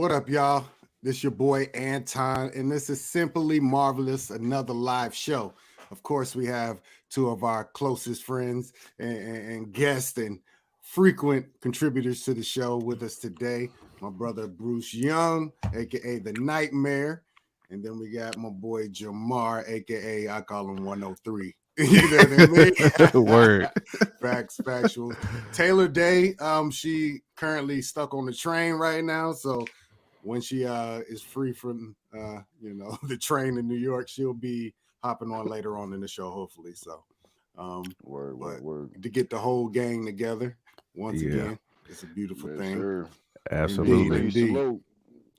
What up, y'all? This your boy Anton, and this is Simply Marvelous, another live show. Of course, we have two of our closest friends and guests and frequent contributors to the show with us today. My brother Bruce Young, aka the Nightmare, and then we got my boy Jamar, aka I call him 103. You know what I mean? Word. Factual. Taylor Day, she currently stuck on the train right now, so when she is free from the train in New York, she'll be hopping on later on in the show, hopefully. So word. To get the whole gang together once again, it's a beautiful thing. Sir. Absolutely. Indeed.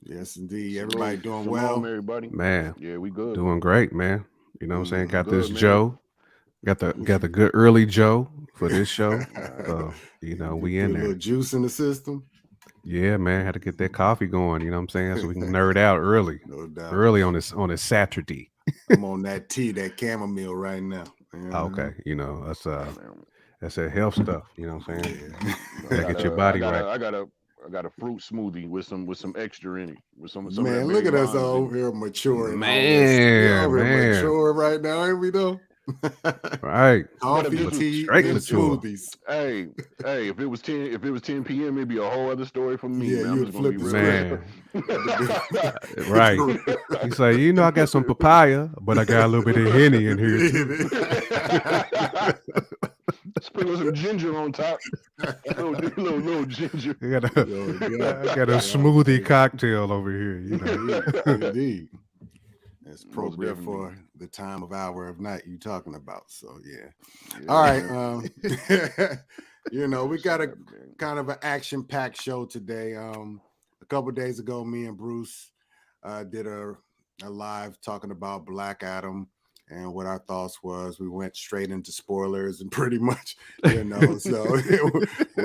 Yes, indeed. Everybody doing well? Everybody. Man. Yeah, we good. Doing great, man. You know what I'm saying? Got good, this man. Joe. Got the good early Joe for this show. So, we in A there. little juice in the system. Yeah, man. Had to get that coffee going, you know what I'm saying? So we can nerd out early. No doubt. Early on this Saturday. I'm on that tea, that chamomile right now. Okay. That's that health stuff, you know what I'm saying? Gotta get your body right. I got a fruit smoothie with some extra in it. With some man, look at us over here maturing. Man, mature right now, ain't we though? Right. Coffee, tea, straight and mature. smoothies. Hey, if it was 10 p.m., it'd be a whole other story for me. Yeah, man. you'd flip the man. Right. You say, I got some papaya, but I got a little bit of Henny in here too. Sprinkle some ginger on top. little ginger. I got a smoothie cocktail over here. Indeed. It's appropriate for the time of hour of night you talking about. So yeah. All right. We got a kind of an action-packed show today. A couple of days ago, me and Bruce did a live talking about Black Adam and what our thoughts was. We went straight into spoilers and pretty much, so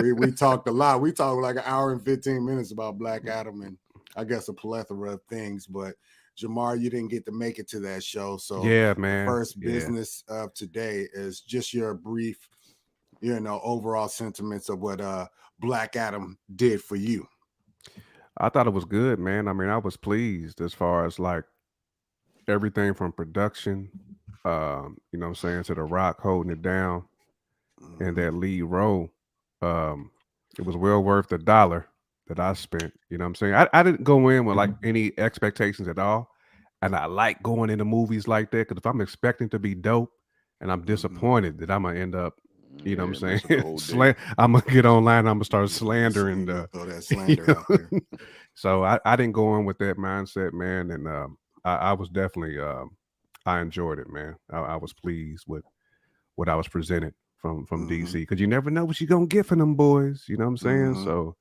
we talked a lot. We talked like an hour and 15 minutes about Black Adam and I guess a plethora of things, but Jamar, you didn't get to make it to that show. So yeah, man. The first business of today is just your brief, overall sentiments of what Black Adam did for you. I thought it was good, man. I mean, I was pleased as far as like everything from production, to The Rock holding it down and that lead role. It was well worth the $1 that I spent. You know what I'm saying? I didn't go in with like any expectations at all. And I like going into movies like that because if I'm expecting to be dope and I'm disappointed that I'm going to end up, you know what I'm saying? I'm going to get online and I'm going to start slandering. Throw that slander out there. So I didn't go in with that mindset, man. And I was definitely, I enjoyed it, man. I was pleased with what I was presented from DC because you never know what you're going to get from them boys. You know what I'm saying? So,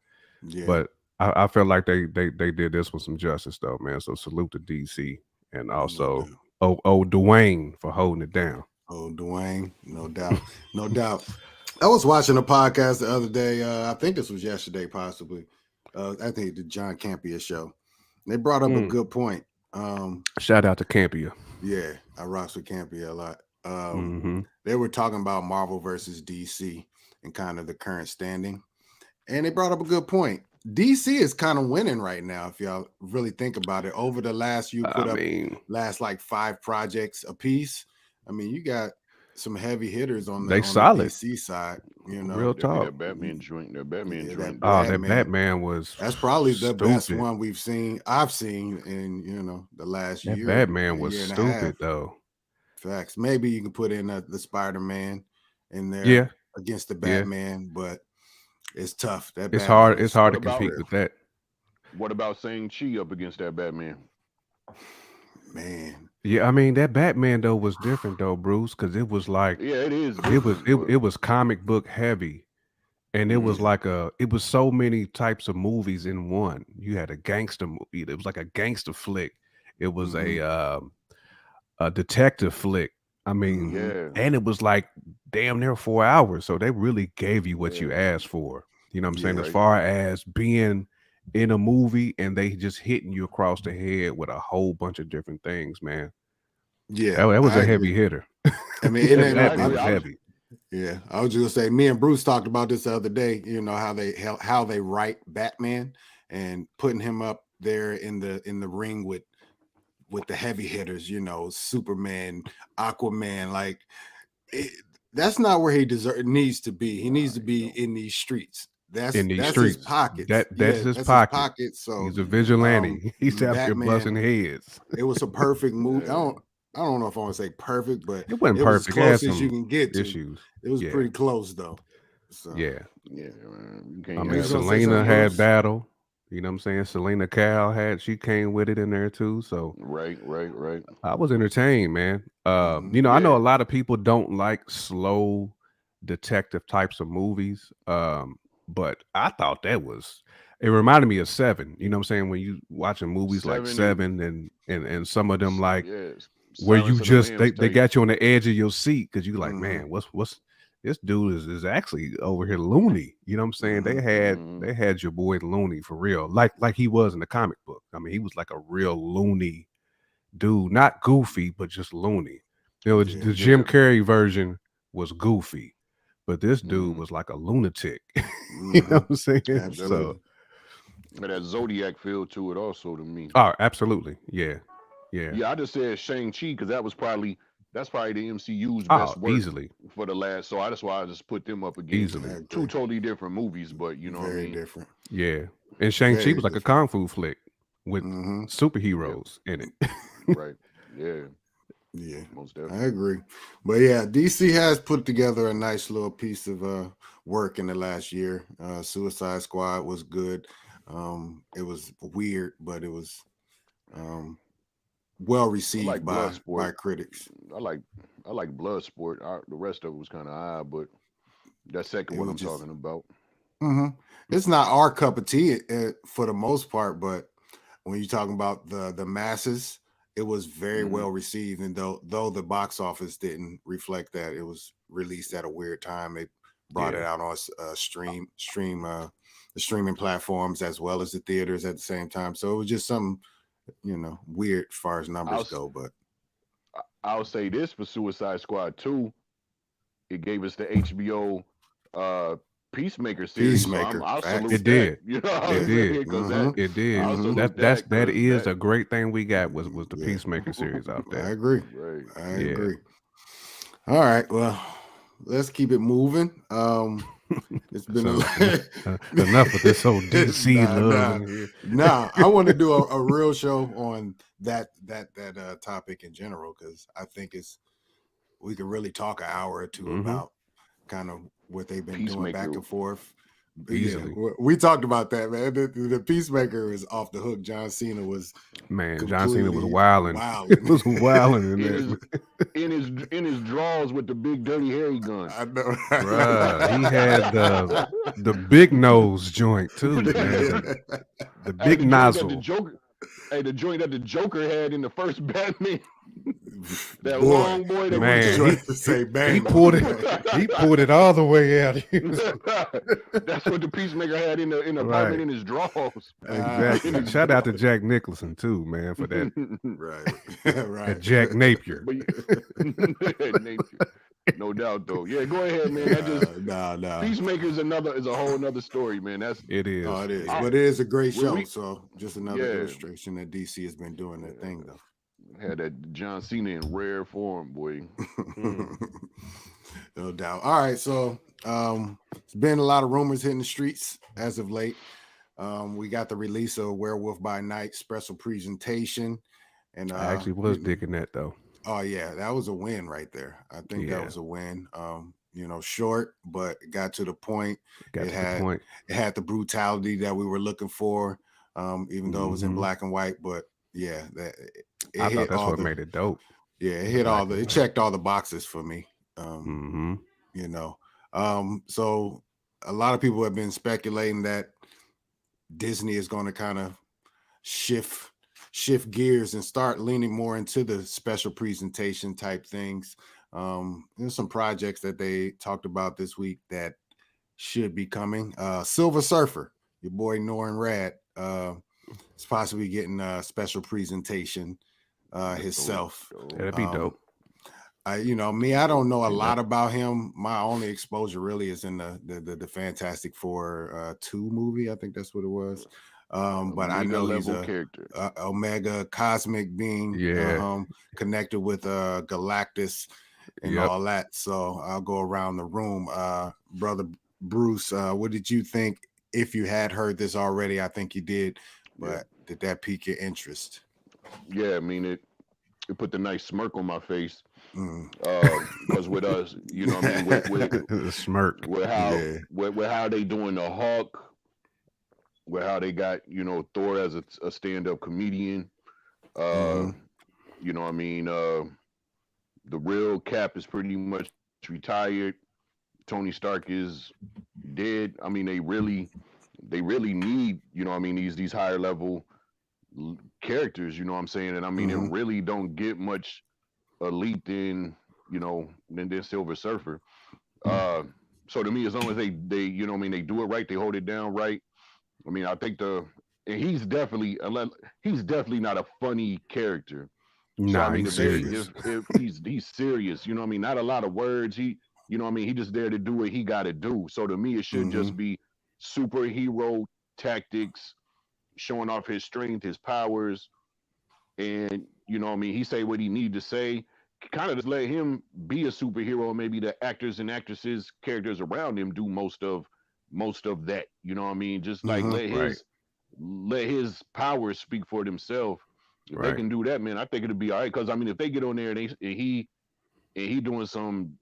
but I felt like they did this with some justice though, man. So salute to DC and also Dwayne for holding it down. Oh, Dwayne, no doubt. I was watching a podcast the other day. I think this was yesterday, possibly. I think the John Campia show. They brought up a good point. Shout out to Campia. Yeah, I rocks with Campia a lot. They were talking about Marvel versus DC and kind of the current standing. And they brought up a good point. DC is kind of winning right now, if y'all really think about it. Over the last, last like 5 projects a piece. I mean, you got some heavy hitters on the DC side. Real talk. That Batman joint. That Batman was. That's probably the stupid. best one I've seen in the last year. That Batman was stupid though. Facts. Maybe you can put in the Spider-Man in there against the Batman, but it's tough. It's hard to compete with that. What about Shang-Chi up against that Batman? Man. Yeah, I mean that Batman though was different though, Bruce, because it was like it is. It was comic book heavy, and it was like it was so many types of movies in one. You had a gangster movie. It was like a gangster flick. It was a detective flick. I mean, and it was like damn near 4 hours. So they really gave you what you asked for. You know what I'm saying? As far as being in a movie and they just hitting you across the head with a whole bunch of different things, man. Yeah. That was a heavy hitter. I mean, it was heavy. Yeah. I was just gonna say, me and Bruce talked about this the other day, how they write Batman and putting him up there in the ring with the heavy hitters, Superman, Aquaman, like that's not where he needs to be. He needs to be in these streets. That's his pockets. That's his that's pocket. his pocket. So he's a vigilante. He's out here busting heads. It was a perfect movie. I don't know if I want to say perfect, but it wasn't perfect. Was close as you can get to. Issues. It was pretty close though. So yeah. I mean, Selena had battle. You know what I'm saying? Selena Kyle she came with it in there too. So right. I was entertained, man. I know a lot of people don't like slow detective types of movies. But I thought it reminded me of Seven. You know what I'm saying? When you watching movies like Seven and some of them like where you just they got you on the edge of your seat because you like, man, what's this dude is actually over here loony. You know what I'm saying? They had your boy loony for real, like he was in the comic book. I mean, he was like a real loony dude, not goofy, but just loony. The Jim Carrey version was goofy, but this dude was like a lunatic. You know what I'm saying? Absolutely. So, but that Zodiac feel to it also to me. Oh, absolutely. Yeah. I just said Shang-Chi because that's probably the MCU's best work easily for the last. So that's why I just put them up against easily. Two totally different movies, but you know what I mean? Different. Yeah, and Shang-Chi was like a kung fu flick with superheroes in it. Right. Yeah. Yeah, most definitely. I agree. But yeah, DC has put together a nice little piece of work in the last year. Suicide Squad was good. It was weird, but it was well received by critics. I like Bloodsport. The rest of it was kind of odd, but that second one I'm talking about. It's not our cup of tea for the most part, but when you're talking about the masses, it was very well received, and though the box office didn't reflect that, it was released at a weird time. They brought it out on the streaming platforms as well as the theaters at the same time. So it was just something, weird as far as numbers go. But I'll say this for Suicide Squad 2, it gave us the HBO Peacemaker series. Peacemaker, so I'll salute it did. That. You know what I'm saying? It did. That is a great thing we got was the Peacemaker series out there. I agree. Right. I agree. All right. Well, let's keep it moving. It's been enough of this whole DC love. Nah, I want to do a real show on that topic in general, because I think we could really talk an hour or two about kind of what they've been doing back and forth. Easily. Yeah, we talked about that, man. The Peacemaker is off the hook. John Cena was wilding. It was wilding in his drawers with the big dirty hairy gun. I know. Bruh, he had the big nose joint too, man. The big nozzle. The joint that the Joker had in the first Batman. That boy, long boy that he pulled it all the way out. That's what the Peacemaker had in the apartment in his drawers. Exactly. Shout out to Jack Nicholson too, man, for that. right. And Jack Napier. Napier. No doubt though. Yeah, go ahead, man. No. Peacemaker is a whole nother story, man. It is. Oh, it is. But it is a great show. So just another illustration that DC has been doing their thing though. Had that John Cena in rare form, boy. No doubt. All right, so it's been a lot of rumors hitting the streets as of late. We got the release of Werewolf by Night special presentation, and I actually was digging that though. Oh yeah, that was a win right there. I think that was a win. Short, but it got to the point. It had the brutality that we were looking for, even though it was in black and white. But yeah, I thought that's what made it dope. Yeah, it hit it checked all the boxes for me. So a lot of people have been speculating that Disney is going to kind of shift gears and start leaning more into the special presentation type things. There's some projects that they talked about this week that should be coming. Silver Surfer, your boy Norrin Rad, is possibly getting a special presentation himself. That'd be dope. I don't know a lot about him. My only exposure really is in the Fantastic Four 2 movie. I think that's what it was. But I know he's a character. Omega cosmic being, connected with Galactus and all that. So I'll go around the room. Brother Bruce, what did you think? If you had heard this already, I think you did, but did that pique your interest? Yeah, I mean it put the nice smirk on my face. Because with us, you know what I mean, with the smirk, with how they doing the Hawk, with how they got, you know, Thor as a stand-up comedian. You know what I mean, the real Cap is pretty much retired. Tony Stark is dead. I mean, they really need, you know what I mean, these higher level characters, you know what I'm saying? And I mean, it really don't get much elite than, you know, than Silver Surfer. So to me, as long as they you know what I mean, they do it right, they hold it down right. I mean, I think and he's definitely not a funny character. No, so I mean, he's serious. If he's serious, you know what I mean, not a lot of words. You know what I mean, he just there to do what he got to do. So to me, it should just be superhero tactics, showing off his strength, his powers, and you know what I mean, he say what he need to say. Kind of just let him be a superhero, and maybe the actors and actresses, characters around him do most of that. You know what I mean? Just like let his powers speak for themselves. If they can do that, man, I think it'll be all right. Because I mean, if they get on there and he doing some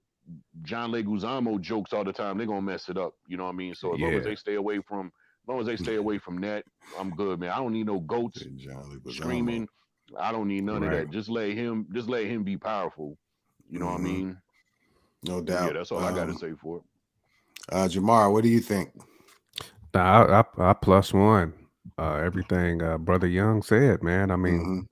John Leguizamo jokes all the time, they're gonna mess it up. You know what I mean? So as long as they stay away from that, I'm good, man. I don't need no goats screaming. I don't need none of that. Just let him be powerful. You know what I mean? No doubt. Yeah, that's all I got to say for it. Jamar, what do you think? I +1. Everything Brother Young said, man. I mean,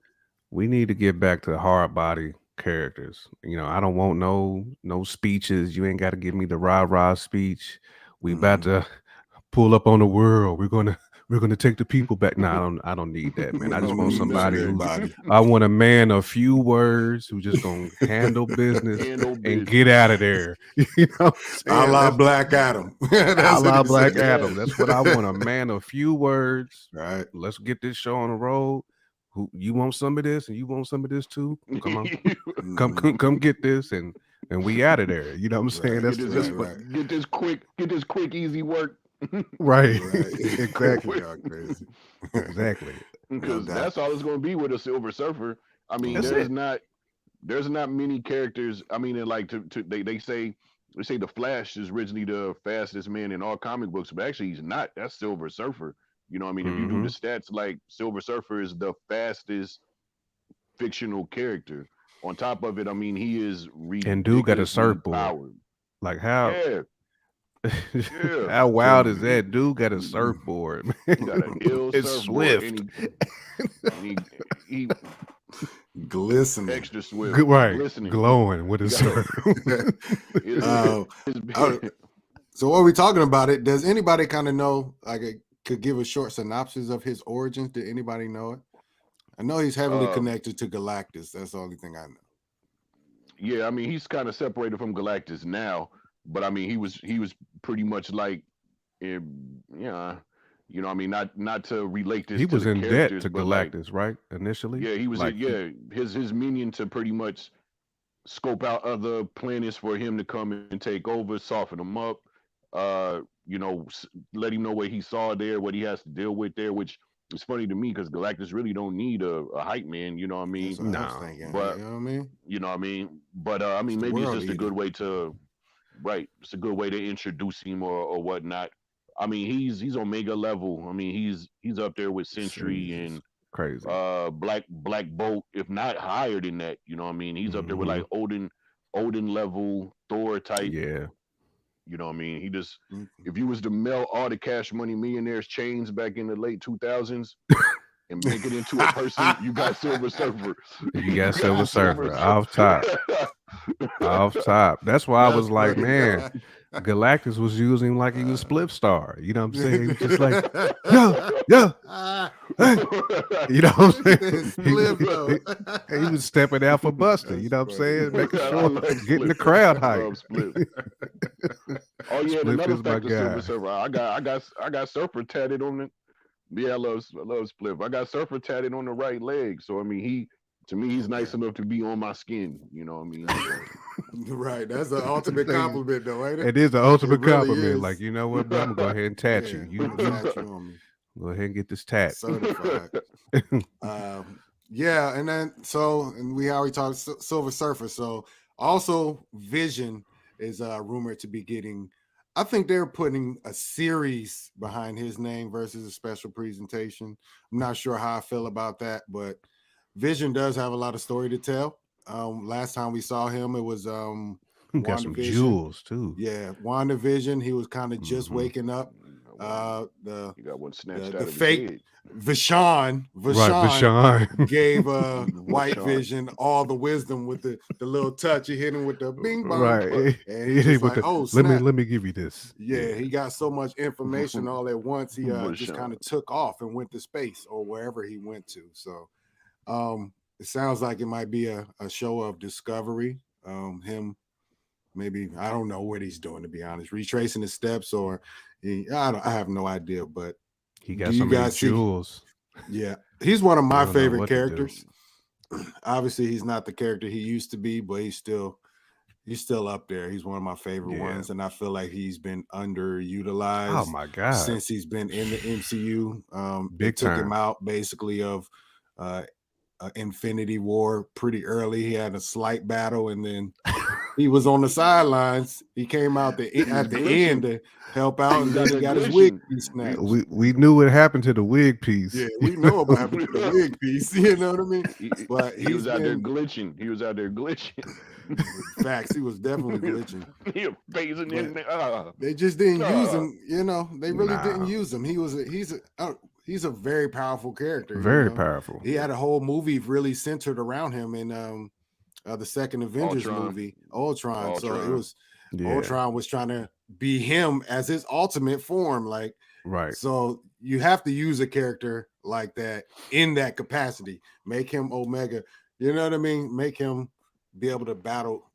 we need to get back to hard body characters. You know, I don't want no speeches. You ain't got to give me the rah-rah speech. We about to pull up on the world. We're gonna take the people back. No, I don't need that, man. I just want somebody I want a man of few words who just gonna handle business and get out of there. You know, a la Black Adam. A la Black Adam. That's what I want. A man of few words. Right. Let's get this show on the road. Who you want some of this and you want some of this too? Come on, come get this and we out of there. You know what I'm saying? That's get this quick, easy work. Right. Exactly. Crazy. Exactly. Because that's all it's going to be with a Silver Surfer. I mean, there's not many characters. I mean, like they say the Flash is originally the fastest man in all comic books, but actually he's not. That's Silver Surfer. You know what I mean? If you do the stats, like Silver Surfer is the fastest fictional character. On top of it, I mean, he is and dude got a surfboard. Powered. Like how? Yeah. How wild is that? Dude got a surfboard, man. He got a hill it's surfboard, swift. And he glistening, extra swift, right? Glistening. Glowing with his surf. So while we're talking about it, does anybody kind of know? Could give a short synopsis of his origins. Did anybody know it? I know he's heavily connected to Galactus. That's the only thing I know. Yeah, I mean, he's kind of separated from Galactus now. But I mean, he was pretty much like, you know, I mean, not to relate this. He was in debt to like, Galactus, right? Initially, yeah, he was. Like, his minion to pretty much scope out other planets for him to come and take over, soften him up. You know, let him know what he saw there, what he has to deal with there. Which is funny to me because Galactus really don't need a hype man. You know what I mean? That's what I was thinking, but you know what I mean? You know what I mean? But I mean, maybe it's just a good way to. Right, it's a good way to introduce him or whatnot. I mean, he's Omega level. I mean, he's up there with Sentry and crazy. Black Bolt, if not higher than that. You know what I mean? He's up there with like Odin level, Thor type. Yeah. You know what I mean? He just if you was to melt all the Cash Money Millionaires chains back in the late 2000s and make it into a person, you got Silver Surfer. You got Silver Surfer off top. Off top. That's why I was like, man, Galactus was using him like he was Split Star. You know what I'm saying? Just like, yeah. Hey. You know what I'm saying? He was stepping out for Buster. You know what I'm saying? Making sure getting the crowd hype. Oh yeah, another fact of Silver Surfer. I got Surfer tatted on Yeah, I love Spliff. I got Surfer tatted on the right leg, so I mean, to me, he's nice enough to be on my skin. You know what I mean? So. Right, that's the ultimate compliment, though, ain't it? It is the ultimate really compliment. is. Like, you know what, bro? I'm gonna go ahead and tat you. You tat you on me. Go ahead and get this tat certified. Yeah, and then and we already talked Silver Surfer. So also Vision is rumored to be getting. I think they're putting a series behind his name versus a special presentation. I'm not sure how I feel about that, but Vision does have a lot of story to tell. Last time we saw him, it was got some jewels too. Yeah, WandaVision. He was kind of just waking up. You got one snatched out of fake his head. Vashon gave White Vision all the wisdom with the little touch. He hit him with the bing bong, right? And he was like, "Oh, snap. let me give you this." Yeah, he got so much information all at once. He just kind of took off and went to space or wherever he went to. So, it sounds like it might be a show of discovery. Him, maybe I don't know what he's doing, to be honest, retracing his steps, or I have no idea, but. He got some jewels. Yeah, he's one of my favorite characters. Obviously, he's not the character he used to be, but he's still up there. He's one of my favorite ones, and I feel like he's been underutilized. Oh my god! Since he's been in the MCU, they took him out basically of Infinity War pretty early. He had a slight battle, and then he was on the sidelines. He came out at the end to help out, and then he got his wig piece snatched. We knew what happened to the wig piece. Yeah, we know about happened to the wig piece. You know what I mean? But he was out there glitching. He was out there glitching. Facts, he was definitely glitching. He was phasing in there. They just didn't use him. You know, they really didn't use him. He's a very powerful character. Very powerful. He had a whole movie really centered around him in the second Avengers movie, Ultron. So it was Ultron was trying to be him as his ultimate form, like right. So you have to use a character like that in that capacity. Make him Omega. You know what I mean? Make him be able to battle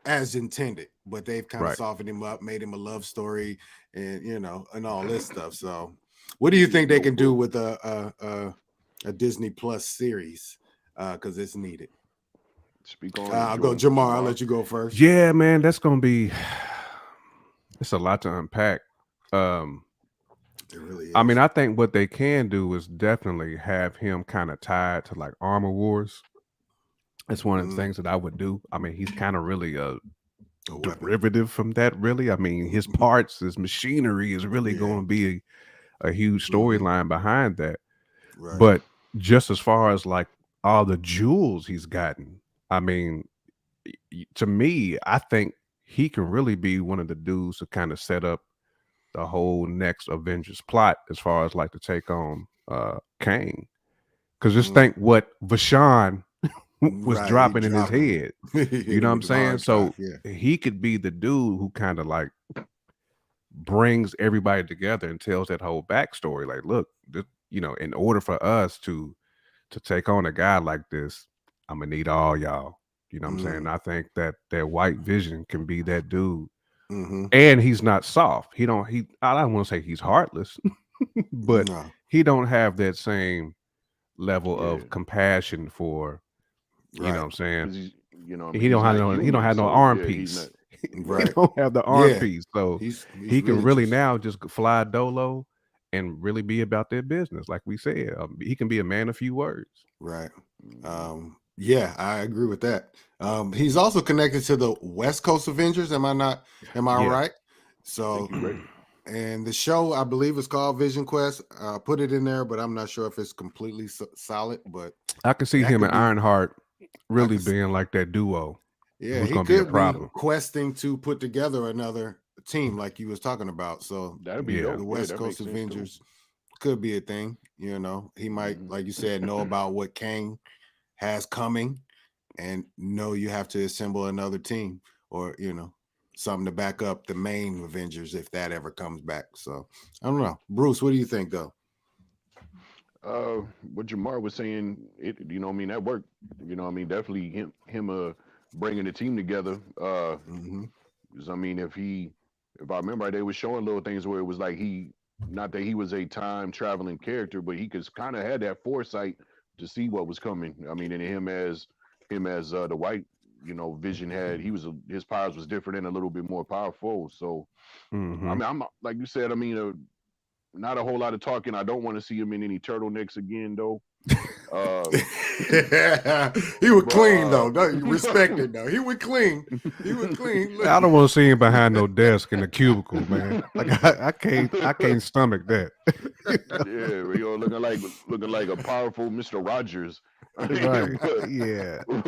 as intended. But they've kind of softened him up, made him a love story, and and all this stuff. So, what do you think they can do with a Disney Plus series? Because it's needed. Speak on. I'll go, Jamar. I'll let you go first. Yeah, man, that's gonna be. It's a lot to unpack. It really is. I mean, I think what they can do is definitely have him kind of tied to like Armor Wars. It's one of the things that I would do. I mean, he's kind of really a derivative from that. Really, I mean, his parts, his machinery is really going to be a huge storyline behind that. Right. But just as far as like all the jewels he's gotten, I mean, to me, I think he can really be one of the dudes to kind of set up the whole next Avengers plot as far as like to take on Kang. Because just think what Vashon was dropping in his head. You know what I'm saying? So he could be the dude who kind of like brings everybody together and tells that whole backstory. Like, look, in order for us to take on a guy like this, I'm gonna need all y'all. You know what I'm saying? I think that White Vision can be that dude. And he's not soft. I don't want to say he's heartless, but he don't have that same level of compassion for, you know what I'm saying? He don't have no arm piece. He don't have the arm piece. So he can really now just fly dolo and really be about their business. Like we said, he can be a man of few words. Right. Yeah, I agree with that. He's also connected to the West Coast Avengers. Am I right? So, and the show I believe is called Vision Quest. Put it in there, but I'm not sure if it's completely solid. But I can see him and Ironheart really being like that duo. Yeah, he could be questing to put together another team, like you was talking about. So that'd be the West Coast Avengers could be a thing. He might, like you said, know about what Kang has coming, and know you have to assemble another team, or something to back up the main Avengers if that ever comes back. So I don't know, Bruce. What do you think, though? What Jamar was saying, that worked. Definitely him bringing the team together. Because I mean, if I remember, they were showing little things where it was like he not that he was a time traveling character, but he could kind of had that foresight to see what was coming. I mean, and him as the white, Vision had, his powers was different and a little bit more powerful. So I Mm-hmm. mean, I'm like you said. I mean, not a whole lot of talking. I don't want to see him in any turtlenecks again, though. He was But clean though. You respect it though. He was clean. He was clean. I don't want to see him behind no desk in a cubicle, man. Like I can't stomach that. yeah, looking like a powerful Mr. Rogers. Right. But, Yeah. but,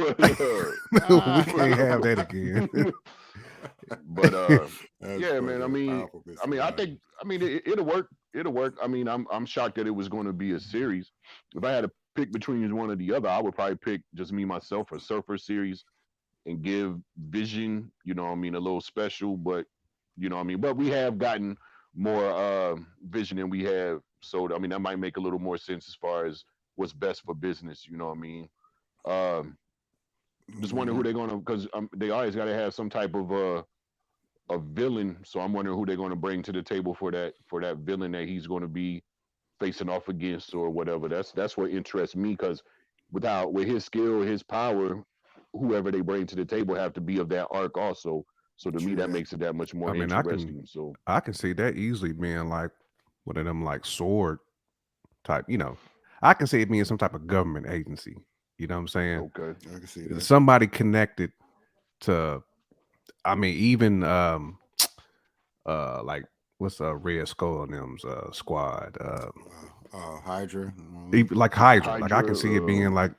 We can't have that again. but yeah, funny. man. I mean, it'll work. It'll work. I mean, I'm shocked that it was going to be a series. If I had to pick between one or the other, I would probably pick just me myself a Surfer series and give Vision, a little special. But but we have gotten more Vision than we have. So I mean, that might make a little more sense as far as what's best for business. You know what I mean? Just wondering who they're gonna, because they always got to have some type of a villain. So I'm wondering who they're going to bring to the table for that villain that he's going to be facing off against or whatever. That's what interests me, because with his skill, his power, whoever they bring to the table have to be of that arc also. So to me, that makes it that much more I mean, interesting. I can see that easily being like one of them like sword type. I can see it being some type of government agency. You know what I'm saying? Okay, I can see that. Somebody connected to. I mean, even like what's Red Skull and them's squad? Hydra. Like Hydra. Like I can see it being like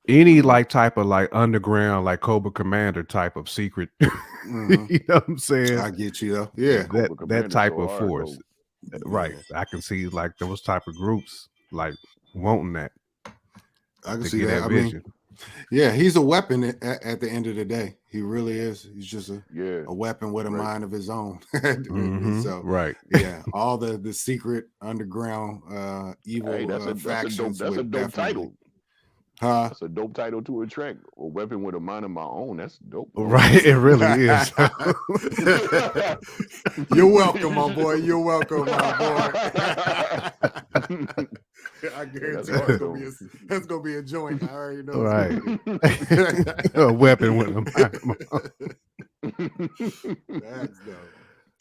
any like type of like underground, like Cobra Commander type of secret. You know what I'm saying? I get you though. Yeah, that type of force. Right. I can see like those type of groups like wanting that. I can see that. I mean, yeah, he's a weapon at the end of the day. He really is. He's just a weapon with a mind of his own. So right. Yeah, all the secret underground evil factions. That's a dope title. Huh? That's a dope title to a track. A weapon with a mind of my own. That's dope. Right. It really is. You're welcome, my boy. You're welcome, my boy. I guarantee that's gonna be a joint. I already know. Right. A weapon with a mind of my own. That's dope.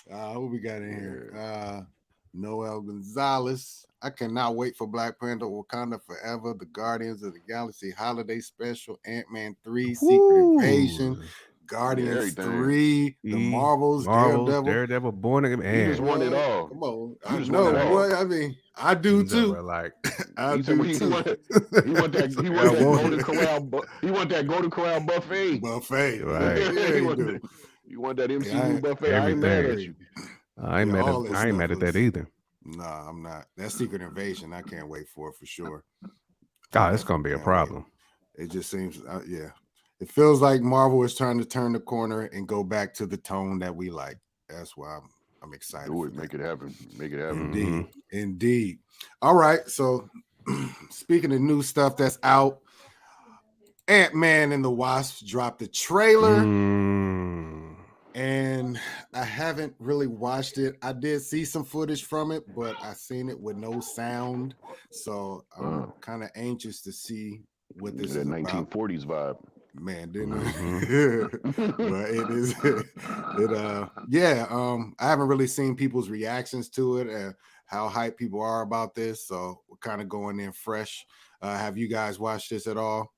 What we got in here? Noel Gonzalez. I cannot wait for Black Panther, Wakanda Forever, the Guardians of the Galaxy Holiday Special, Ant-Man 3, Secret Invasion, Guardians 3, the Marvels, Daredevil, Born Again. Man. You just want it all. Come on. I know what I mean. I do too. Like I do too. He want that Golden Corral. He want that Golden Corral buffet. Right. Yeah, you want that MCU buffet. I ain't mad at you. I ain't mad at that either. Nah, I'm not. That Secret Invasion, I can't wait for sure. God, it's gonna be a problem. It just seems, it feels like Marvel is trying to turn the corner and go back to the tone that we like. That's why I'm excited. Do it, make it happen. Make it happen. Indeed. All right. So, speaking of new stuff that's out, Ant-Man and the Wasp dropped a trailer. And I haven't really watched it. I did see some footage from it, but I seen it with no sound. So I'm kind of anxious to see what this is about. 1940s vibe. Man, didn't I? But it is I haven't really seen people's reactions to it and how hyped people are about this. So we're kind of going in fresh. Have you guys watched this at all?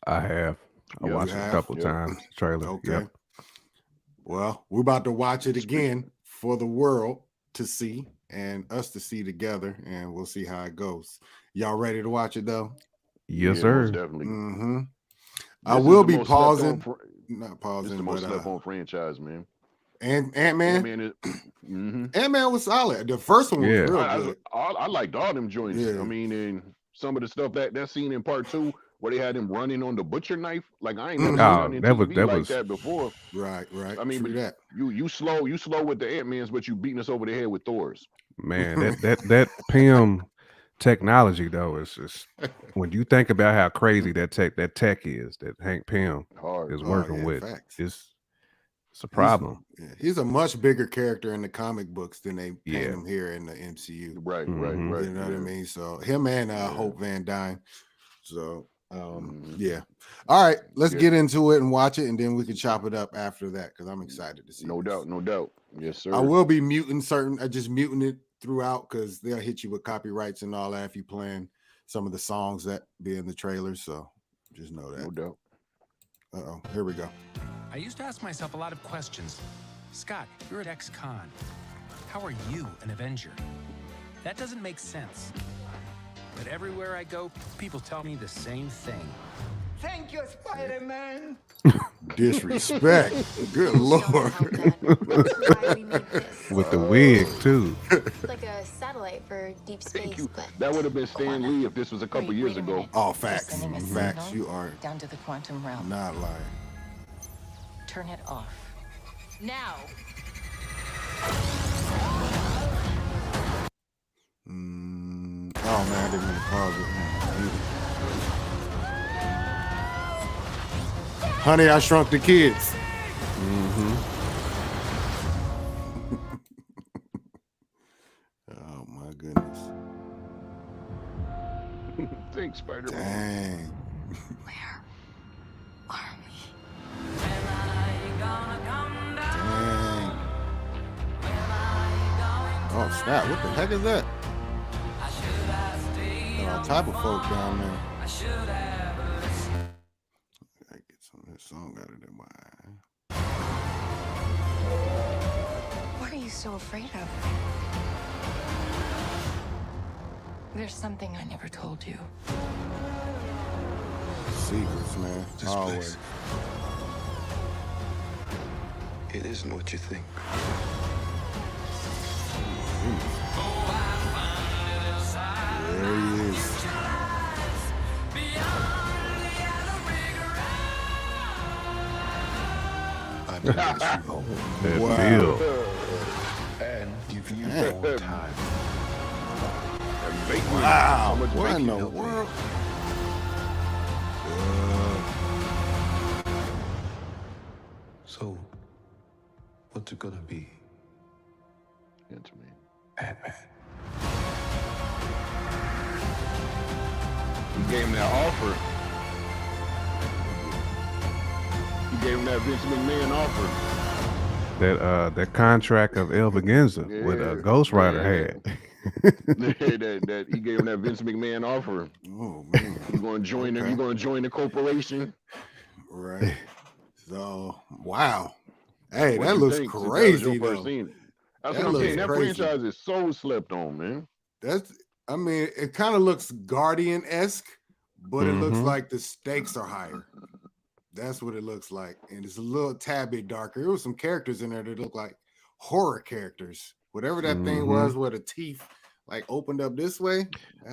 I have. I watched it a couple times. Trailer. Okay. Yep. Well, we're about to watch it again for the world to see and us to see together, and we'll see how it goes. Y'all ready to watch it though? Yes, sir. Definitely. I will be pausing. Not pausing. It's the most slept on franchise, man. And Ant-Man. Ant-Man was solid. The first one was real good. I liked all them joints. Yeah. I mean, and some of the stuff that scene in part 2 where they had him running on the butcher knife, like I ain't never seen that before. Right. I mean, but that. You slow with the Ant-Mans, but you beating us over the head with Thor's. Man, that PM technology though is just when you think about how crazy that tech is that Hank Pym is working with. Facts. It's It's a problem. He's a much bigger character in the comic books than they paint him here in the MCU. Right. You know what I mean? So him and Hope Van Dyne. So yeah. All right, let's get into it and watch it, and then we can chop it up after that because I'm excited to see. No doubt. Yes, sir. I will be muting just muting it throughout because they'll hit you with copyrights and all that if you playing some of the songs that be in the trailers. So just know that. No doubt. Here we go. I used to ask myself a lot of questions. Scott, you're at ex-con. How are you an Avenger? That doesn't make sense. But everywhere I go, people tell me the same thing. Thank you, Spider-Man. Disrespect. Good Lord. With the wig, too. Like a satellite for deep space. But that would have been Stan Lee if this was a couple years ago. Oh, facts. Facts. You are down to the quantum realm. Not lying. Turn it off. Now. Oh man, I didn't mean to pause it. Honey, I Shrunk the Kids. Oh my goodness. Thanks, Spider-Man. Dang. Where are we? Dang. Oh snap! What the heck is that? All type of folk down there. I get some of this song out of there. What are you so afraid of? There's something I never told you. Secrets, man. This Always. place. It isn't what you think. There he is. I've been with this for That Wow. feel. and you can use Dang. more time. Wow. So much What in bacon. the world? So, what's it gonna be? Ant-Man. Ant-Man. He gave him that offer. He gave him that Vince McMahon offer. That contract of El Begenza with Ghost Rider had. that he gave him that Vince McMahon offer. Oh man. You gonna join him? You gonna join the corporation? Right. So wow. Hey, What that you looks think, since that was crazy your first though. scene? That's That what I'm looks saying. That crazy. franchise is so slept on, man. I mean, it kind of looks Guardian-esque, but it looks like the stakes are higher. That's what it looks like. And it's a little tad bit darker. There was some characters in there that look like horror characters. Whatever that thing was where the teeth like opened up this way.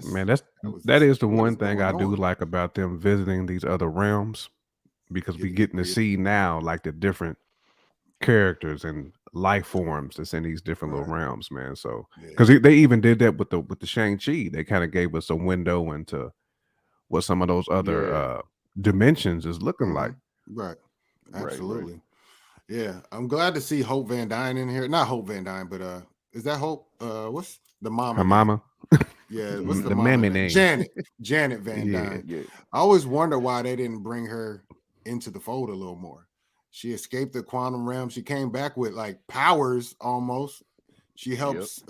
Man, that is the one thing I do like about them visiting these other realms, because we getting to see now like the different characters and life forms that's in these different little realms, man. So because they even did that with the Shang-Chi, they kind of gave us a window into what some of those other dimensions is looking like. Right. Absolutely. Yeah. I'm glad to see Hope Van Dyne in here. Not Hope Van Dyne, but is that Hope? What's the mama? Her mama. Yeah, what's the mammy mama name? Janet Van Dyne. Yeah. I always wonder why they didn't bring her into the fold a little more. She escaped the quantum realm. She came back with like powers almost. She helps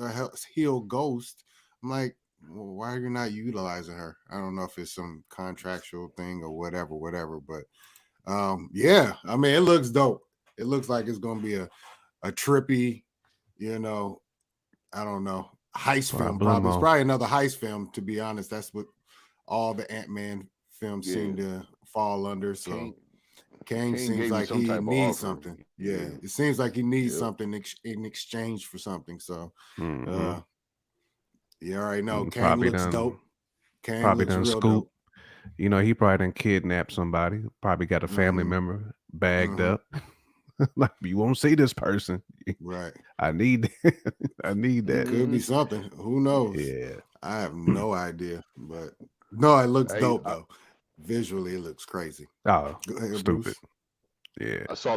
heal Ghost. I'm like, well, why are you not utilizing her? I don't know if it's some contractual thing or whatever. But yeah, I mean, it looks dope. It looks like it's gonna be a trippy, I don't know, heist film. Probably it's probably another heist film. To be honest, that's what all the Ant-Man films seem to fall under. So Kang seems like he needs something. Yeah, it seems like he needs something in exchange for something. So, you already know Kang looks dope. Kang probably looks done real scoop. dope. He probably done kidnapped somebody. Probably got a family member bagged up. Like, you won't see this person. Right. I need that. It could be something. Who knows? Yeah. I have no idea. But no, it looks dope though. Visually, it looks crazy. Oh, Go ahead, stupid. Bruce. Yeah. I saw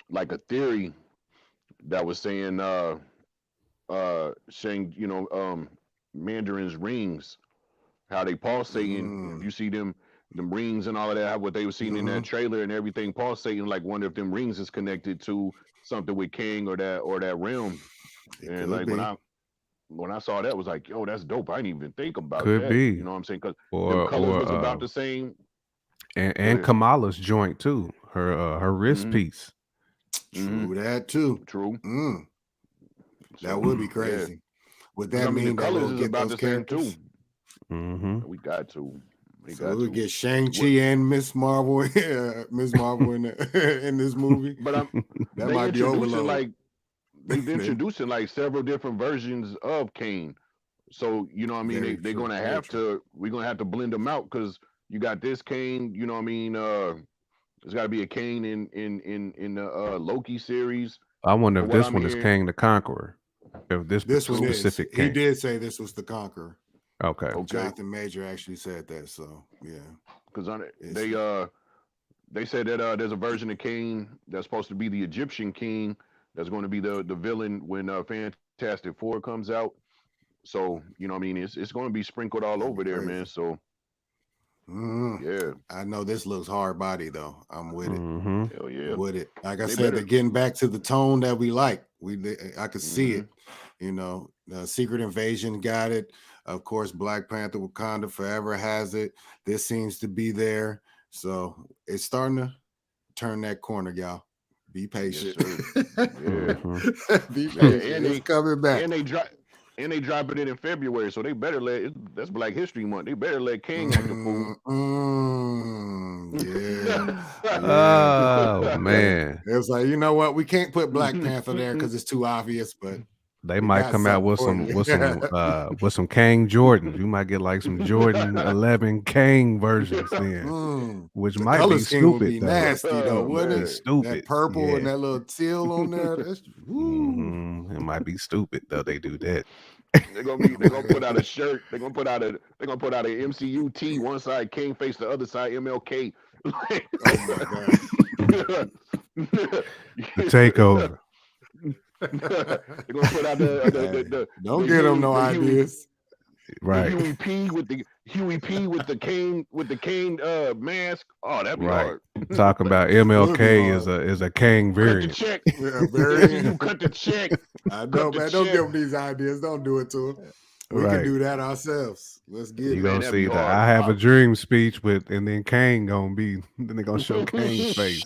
like a theory that was saying Mandarin's rings, how they pulsating. If you see them rings and all of that, what they were seeing in that trailer and everything pulsating, like wonder if them rings is connected to something with King or that realm. And like when I saw that, I was like, yo, that's dope. I didn't even think about Could that. be. You know what I'm saying? Because the Or colors was about the same. and Kamala's joint too. Her wrist piece. True that too. True. That would be crazy. Would that mean the that colors we'll is get about those the same characters? too? We got to. So we get Shang-Chi and Miss Marvel, Miss Marvel in this movie. But that might be overload. Like they've introducing like several different versions of Kane. So you know what I mean, they're gonna have to. We're gonna have to blend them out because you got this Kane. You know what I mean. There's got to be a Kane in the Loki series. I wonder if this one is Kang the Conqueror. If this one specific is. He did say this was the Conqueror. Okay. Jonathan Major actually said that. So yeah, because they said that there's a version of Kane that's supposed to be the Egyptian king that's going to be the villain when Fantastic Four comes out. So you know what I mean, it's going to be sprinkled all over there, man. So yeah, I know this looks hard body though. I'm with it. Hell yeah, with it. Like I said, they're getting back to the tone that we like. I could see it. You know, Secret Invasion got it. Of course, Black Panther, Wakanda Forever has it. This seems to be there. So it's starting to turn that corner, y'all. Be patient. Yes, be patient. It's coming back. And they dropping it in February, so they better that's Black History Month. They better let King act the fool. Yeah. Oh man. It was like, you know what? We can't put Black Panther there because it's too obvious, but they might come out with some Kang Jordans. You might get like some Jordan 11 Kang versions then, which might color be scheme would stupid. Be nasty though, wouldn't it? Stupid. That purple and that little teal on there. That's, it might be stupid though. They do that. They're gonna put out a shirt. They're gonna put out an MCU tee. One side King face, the other side MLK. Oh my god! The takeover. They're gonna put out the don't get them no ideas. Right. Huey P with the cane mask. Oh, that'd be hard. Talking about MLK is a Kang variant. Cut the check. You cut the check. I know, man. Don't give them these ideas. Don't do it to them. We can do that ourselves. Let's get it. You gonna see the I have a dream speech and then Kang gonna be. Then they gonna show Kang's face.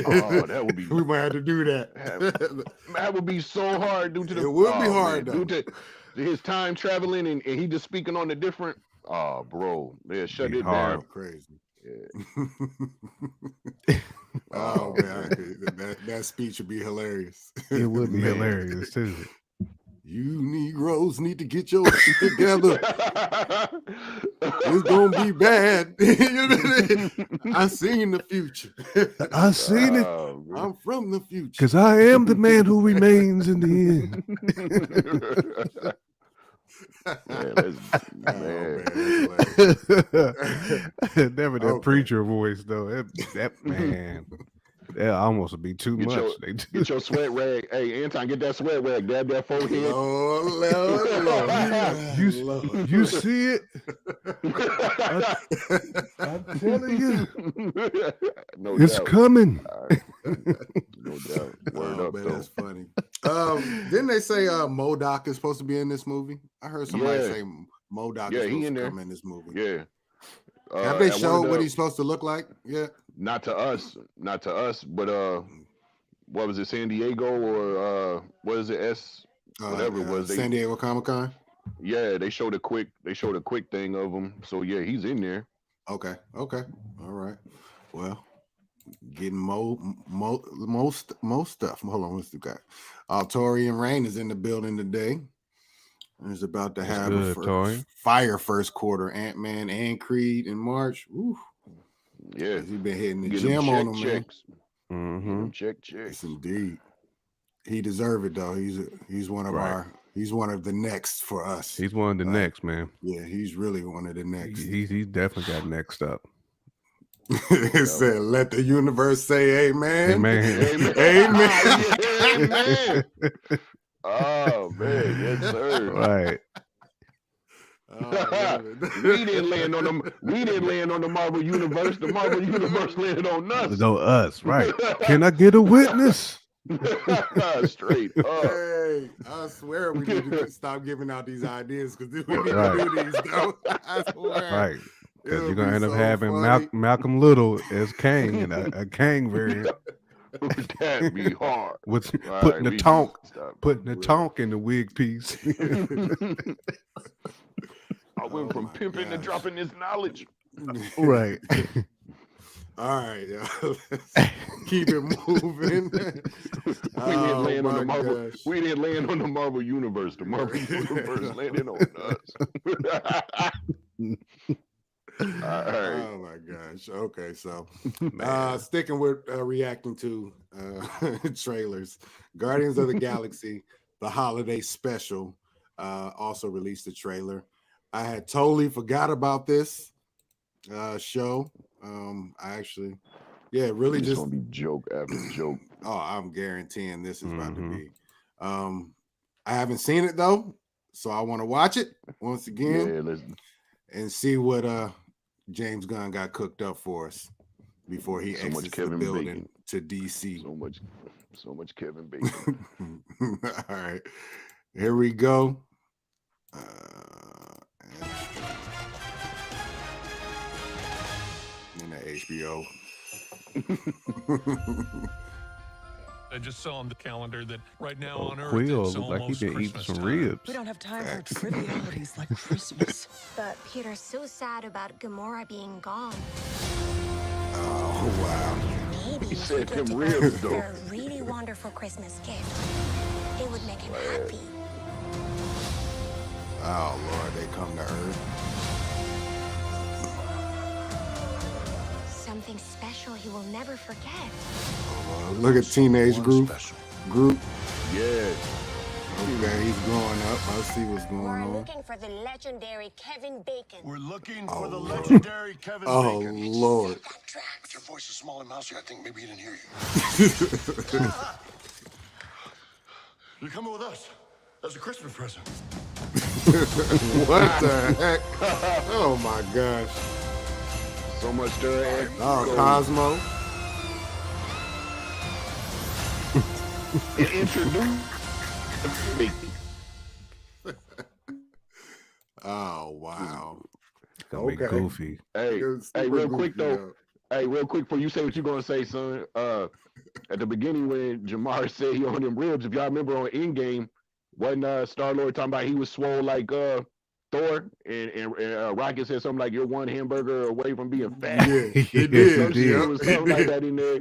Oh, that would be. We might have to do that. That would be so hard due to the. It would be hard though. Due to his time traveling and he just speaking on the different. Oh, bro, yeah, shut it down. Crazy. Yeah. Oh man, that speech would be hilarious. It would be hilarious too. You Negroes need to get your shit together. It's gonna be bad. I seen the future. I seen it. I'm from the future. Because I am the man who remains in the end. Never that preacher voice though. That man. That almost would be too much. Get your sweat rag. Hey, Anton, get that sweat rag. Dab that forehead. Lord. You see it? I'm telling you. No it's doubt. coming. No doubt. Word up, man, though. that's funny. Didn't they say MODOK is supposed to be in this movie? I heard somebody say MODOK is supposed to come in this movie. Yeah. Have they showed what he's supposed to look like? Yeah. Not to us, but what was it, San Diego or what is it, whatever it was, San Diego Comic-Con? Yeah, they showed a quick thing of him. So yeah, he's in there. Okay. All right. Well, getting most stuff. Hold on, what's the guy? Torian Rain is in the building today. He's about to have a first quarter Ant-Man and Creed in March. Ooh. Yeah, he's been hitting the gym on him, man. Checks. Yes, indeed. He deserves it though. He's one of he's one of the next for us. He's one of the next, man. Yeah, he's really one of the next. He definitely got next up. It said, "Let the universe say amen." Amen. Amen. Amen. Oh man, yes, sir. Right. We didn't land on them. We didn't land on the Marvel Universe. The Marvel Universe landed on us. No, us. Right. Can I get a witness? Straight up. Hey, I swear we need to stop giving out these ideas because we need to do these though. I swear. Right. Because It'll you're gonna be end up so having funny. Malcolm Little as Kang and a Kang variant. That'd be hard. With All putting right, the we tonk, stop. putting the tonk in the wig piece. I went from pimping to dropping this knowledge. Right. All right, y'all. Let's keep it moving. We didn't land on the my Marvel. gosh. We didn't land on the Marvel Universe. The Marvel Universe landed on us. All right. Oh my gosh. Okay, so sticking with reacting to trailers, Guardians of the Galaxy, the holiday special, also released a trailer. I had totally forgot about this show. I actually, really It's just gonna be joke after joke. Oh, I'm guaranteeing this is about to be. I haven't seen it though, so I want to watch it once again Yeah, listen. and see what James Gunn got cooked up for us before he So much exits the Kevin building Bacon. to DC. So much Kevin Bacon. All right, here we go. In the HBO. I just saw on the calendar that right now Oh, on Earth Quill it's look like almost he been eating Christmas some time. ribs. We don't have time for trivialities like Christmas. But Peter's so sad about Gamora being gone. Oh wow. Maybe He if we said put them together ribs, though. a really wonderful Christmas gift, it would make him happy. Oh Lord, they come to Earth. Something special he will never forget. Look at teenage Groot. Groot. Yeah. Okay, he's growing up. Let's see what's going We're on. looking for the legendary Kevin Bacon. We're looking Oh, for the Lord. legendary Kevin Oh Bacon. Lord. If your voice is small and mousy, I think maybe he didn't hear you. You're coming with us as a Christmas present. What the heck? Oh my gosh. So much stir. Oh, Cosmo. Introduce. Oh wow. Gonna be goofy. Hey, Super real goofy, quick though. Hey, real quick before you say what you're gonna say, son. At the beginning when Jamar said he on them ribs, if y'all remember on Endgame, wasn't Star-Lord talking about he was swole like Thor, and Rocket said something like you're one hamburger away from being fat. Yeah, he Yeah, did. he Yeah, There was something like that in there.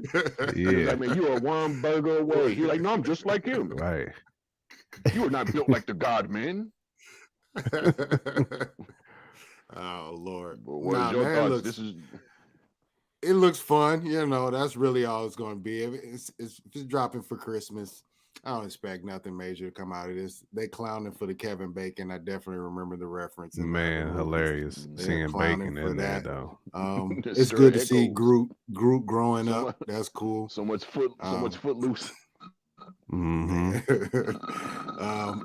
He was Yeah. like, man, you are one burger away. He's like, no, I'm just like him. Right. You are not built like the God man. Oh Lord. But what is your man, thoughts? This is it looks fun. You know, that's really all it's going to be. If it's dropping for Christmas, I don't expect nothing major to come out of this. They clowning for the Kevin Bacon. I definitely remember the reference. In Man, the hilarious. They're Seeing clowning bacon for in there that. though. It's Stir good to see echoes. Groot growing So up. That's cool. so much footloose. Mm-hmm.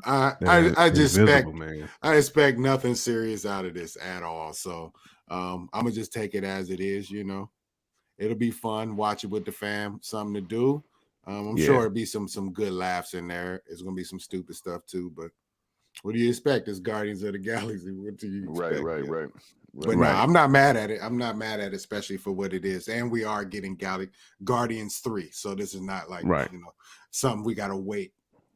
I just expect man. I expect nothing serious out of this at all. So I'm gonna just take it as it is, you know. It'll be fun, watch it with the fam, something to do. I'm sure it'll be some good laughs in there. It's gonna be some stupid stuff too, but what do you expect? It's Guardians of the Galaxy. What do you expect? Right. But no, I'm not mad at it. I'm not mad at it, especially for what it is. And we are getting Guardians 3. So this is not like you know, something we gotta wait,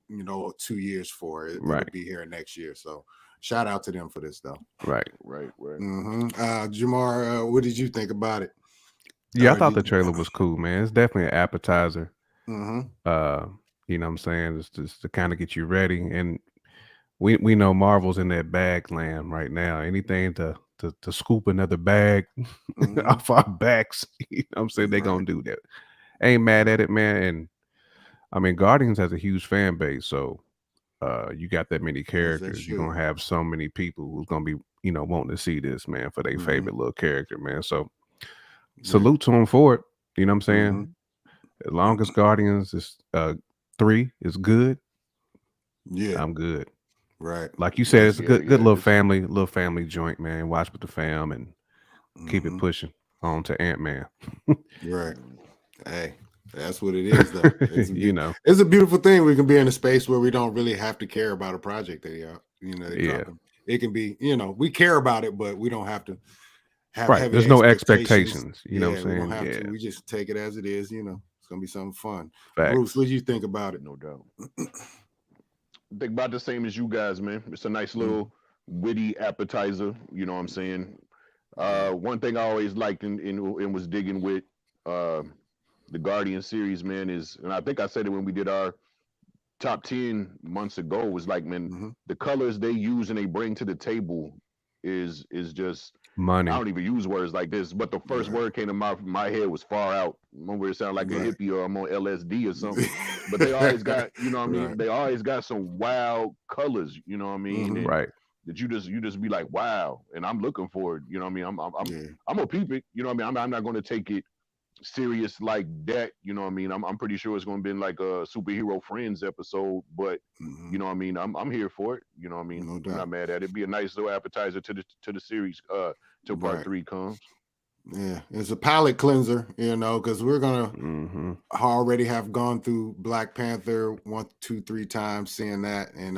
2 years for. It'll be here next year. So shout out to them for this though. Right. Mm-hmm. Jamar, what did you think about it? Yeah, I thought the trailer was cool, man. It's definitely an appetizer. Mm-hmm. You know what I'm saying? It's just to kind of get you ready. And we know Marvel's in that bag land right now. Anything to scoop another bag off our backs, you know what I'm saying? They're gonna do that. Ain't mad at it, man. And I mean, Guardians has a huge fan base, so you got that many characters. You're gonna have so many people who's gonna be, wanting to see this, man, for their favorite little character, man. So salute to him for it. You know what I'm saying? As long as Guardians is 3 is good, I'm good. Right. Like you said, it's a good little family joint, man. Watch with the fam and keep it pushing on to Ant-Man. Right. Hey, that's what it is, though. You know, it's a beautiful thing. We can be in a space where we don't really have to care about a project that it can be, we care about it, but we don't have to have heavy There's no expectations. You know what I'm saying? We don't have to. We just take it as it is. It's gonna be something fun. Facts. Bruce, what do you think about it? No doubt. Think about the same as you guys, man. It's a nice little witty appetizer. You know what I'm saying? One thing I always liked and was digging with the Guardian series, man, is, and I think I said it when we did our top 10 months ago, was like, man, the colors they use and they bring to the table is just money. I don't even use words like this, but the first word came to my head was far out. Remember, it sounded like a hippie or I'm on LSD or something. But they always got, you know what I mean? They always got some wild colors, you know what I mean? And right. That you just be like, wow, and I'm looking for it. You know what I mean? I'm gonna peep it. You know what I mean? I'm not gonna take it serious like that. You know what I mean? I'm pretty sure it's gonna be like a superhero friends episode, but you know what I mean? I'm here for it. You know what I mean? I'm not mad at it. Be a nice little appetizer to the series till part 3 comes. Yeah, it's a palate cleanser, because we're gonna already have gone through Black Panther 1, 2, 3 times, seeing that, and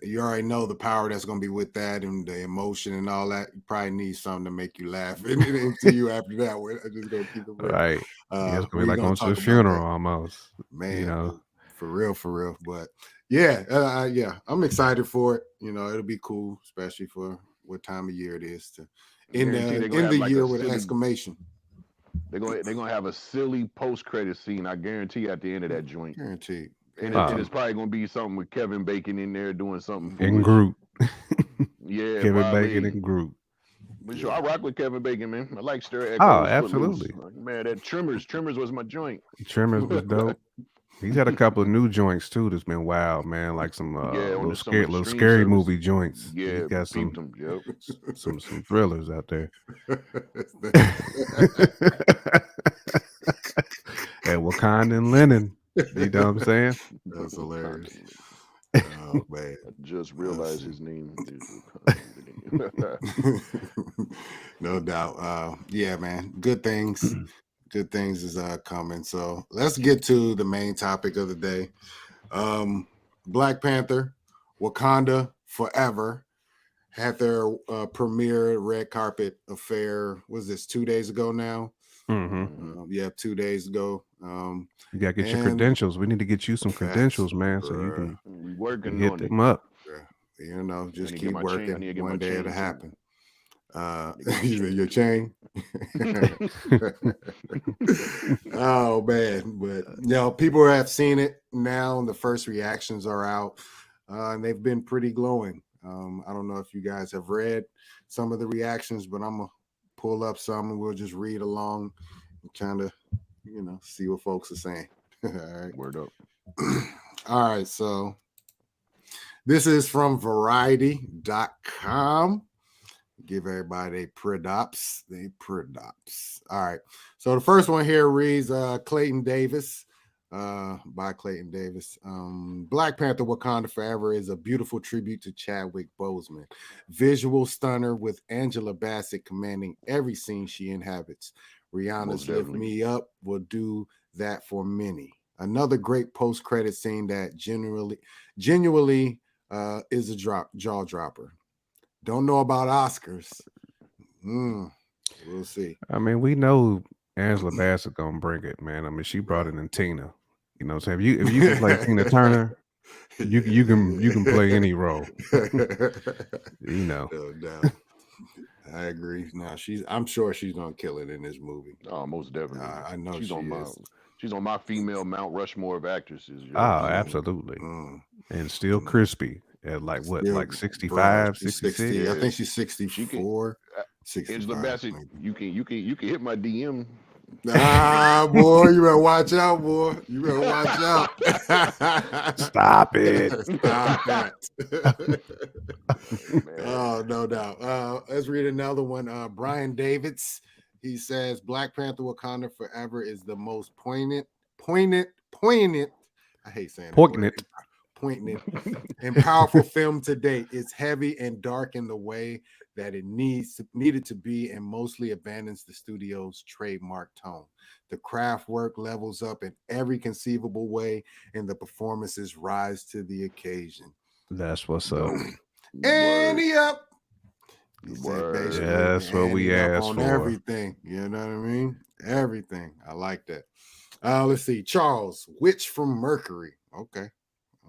you already know the power that's gonna be with that and the emotion and all that. You probably need something to make you laugh into you after that. We're just gonna keep it real. Right. It's gonna be like going to a funeral almost, man. For real. But yeah, I'm excited for it. It'll be cool, especially for what time of year it is to. In the year with an exclamation. They're gonna have a silly post-credit scene. I guarantee at the end of that joint. Guaranteed. And it's probably gonna be something with Kevin Bacon in there doing something in Groot. Yeah, Kevin Bacon in Groot. But sure, I rock with Kevin Bacon, man. I like Stir Echoes. Oh, absolutely. Man, that Tremors was my joint. Tremors was dope. He's had a couple of new joints too that's been wild, man. Like some little scary movie joints. Yeah, he got some thrillers out there. And Wakanda and Lennon. You know what I'm saying? That's hilarious. Oh man. I just realized his name is No doubt. Yeah, man. Good things. Good things is coming. So let's get to the main topic of the day. Black Panther, Wakanda Forever had their premiere red carpet affair. Was this 2 days ago now? 2 days ago. You gotta get your credentials. We need to get you some credentials, man, so you can working hit them up. Just keep working. One day it'll happen. Your chain. Oh man, but people have seen it now, and the first reactions are out, and they've been pretty glowing. I don't know if you guys have read some of the reactions, but I'm gonna pull up some and we'll just read along and kind of see what folks are saying. All right, word up. All right, so this is from variety.com. Give everybody a predops. All right. So the first one here reads Clayton Davis, by Clayton Davis. Black Panther Wakanda Forever is a beautiful tribute to Chadwick Boseman. Visual stunner with Angela Bassett commanding every scene she inhabits. Rihanna's Lift Me Up will do that for many. Another great post-credit scene that genuinely is a jaw dropper. Don't know about Oscars. We'll see. I mean, we know Angela Bassett gonna bring it, man. I mean, she brought in Tina. You know what I'm saying? If you can play Tina Turner, you can play any role. No doubt. I agree. No, I'm sure she's gonna kill it in this movie. Oh, most definitely. I know she's on my female Mount Rushmore of actresses. Oh, absolutely. And still crispy. At like what, like 65, 66? 60. I think she's 64. Angela Bassett, you can hit my DM. Boy, you better watch out, boy. You better watch out. Stop it. Stop that. Oh, no doubt. Let's read another one. Brian Davids He says Black Panther Wakanda Forever is the most poignant. I hate saying that word. Poignant and powerful film to date. It's heavy and dark in the way that it needed to be, and mostly abandons the studio's trademark tone. The craft work levels up in every conceivable way, and the performances rise to the occasion. That's what's up. And he up. He said basically, that's what we asked on for. everything. You know what I mean? Everything. I like that. Let's see. Charles, Witch from Mercury. Okay.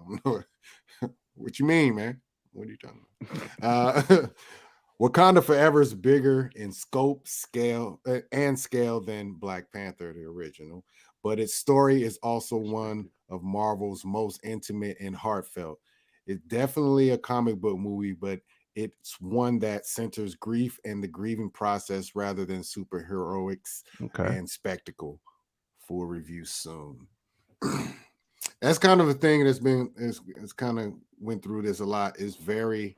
I don't know what you mean, man. What are you talking about? Wakanda Forever is bigger in scope, scale, than Black Panther, the original, but its story is also one of Marvel's most intimate and heartfelt. It's definitely a comic book movie, but it's one that centers grief and the grieving process rather than superheroics and spectacle. Full review soon. That's kind of a thing that's been it's kind of went through this a lot. It's very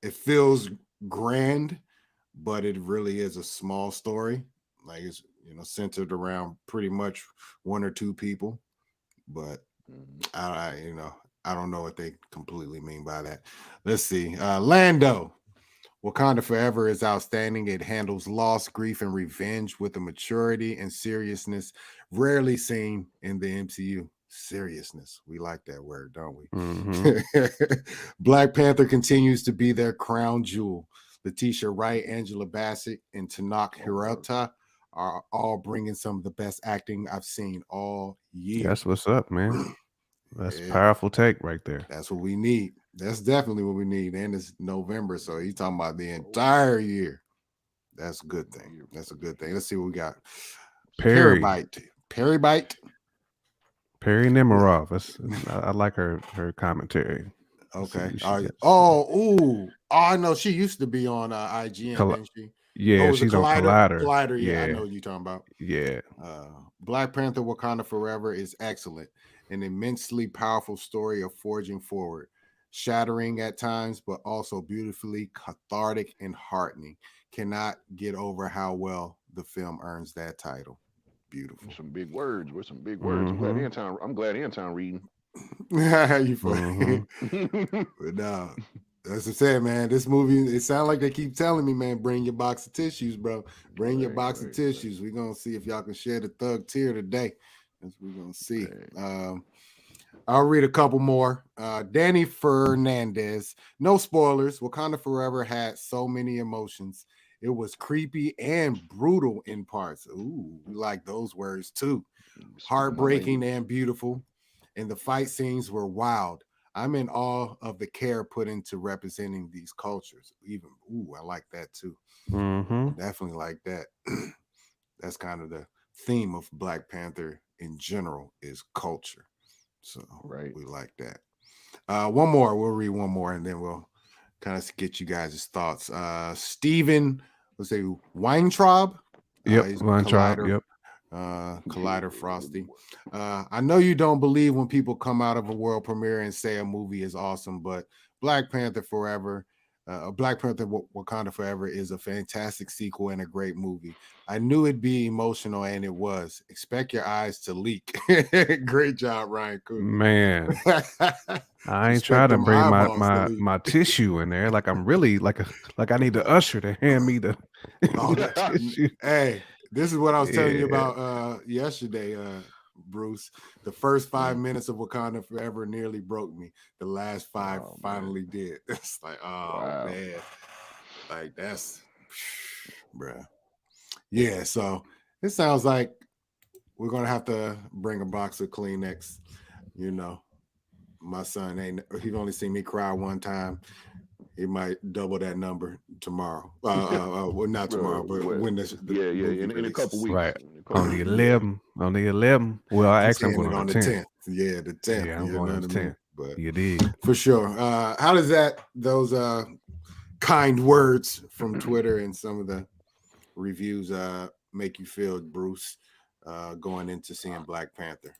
it feels grand, but it really is a small story. Like it's centered around pretty much one or two people. But I don't know what they completely mean by that. Let's see. Lando. Wakanda Forever is outstanding. It handles loss, grief, and revenge with a maturity and seriousness rarely seen in the MCU. Seriousness. We like that word, don't we? Mm-hmm. Black Panther continues to be their crown jewel. Letitia Wright, Angela Bassett, and Tanakh Hirata are all bringing some of the best acting I've seen all year. That's what's up, man. That's a powerful take right there. That's what we need. That's definitely what we need. And it's November, so he's talking about the entire year. That's a good thing. That's a good thing. Let's see what we got. Perry Nemiroff. I like her commentary. Okay. I know she used to be on IGN, didn't she? Yeah, she's on Collider. Collider, yeah, I know what you're talking about. Yeah. Black Panther Wakanda Forever is excellent. An immensely powerful story of forging forward. Shattering at times, but also beautifully cathartic and heartening. Cannot get over how well the film earns that title. Beautiful. Some big words. With some big words. Mm-hmm. I'm glad Anton reading. You funny. But no, as I said, man, this movie, it sounds like they keep telling me, man, bring your box of tissues, bro. Bring your box of tissues. We're going to see if y'all can share the thug tear today. That's what we're going to see. I'll read a couple more. Danny Fernandez. No spoilers. Wakanda Forever had so many emotions. It was creepy and brutal in parts. Ooh, we like those words too. Heartbreaking and beautiful. And the fight scenes were wild. I'm in awe of the care put into representing these cultures. I like that too. Mm-hmm. Definitely like that. That's kind of the theme of Black Panther in general is culture. So we like that. One more. We'll read one more and then we'll kind of get you guys' thoughts. Steven, let's say Weintraub. Yep, Weintraub. Yep. Collider Frosty. I know you don't believe when people come out of a world premiere and say a movie is awesome, but Black Panther Forever, Black Panther Wakanda Forever is a fantastic sequel and a great movie. I knew it'd be emotional, and it was. Expect your eyes to leak. Great job, Ryan Coogler. Man, I ain't trying to bring my tissue in there. Like I'm really like I need the usher to hand me the tissue. Hey, this is what I was telling you about yesterday, Bruce. The first 5 minutes of Wakanda Forever nearly broke me. The last 5 finally did. It's like, man. Like that's bruh. Yeah, so it sounds like we're gonna have to bring a box of Kleenex. My son he's only seen me cry one time. He might double that number tomorrow. Well, not tomorrow, but when this in a couple weeks. Right. On the 11th. Well, I actually am going on the 10th. Yeah, the 10th. Yeah, I'm going on the 10th. But you did. For sure. How does those kind words from Twitter and some of the reviews make you feel, Bruce, going into seeing Black Panther?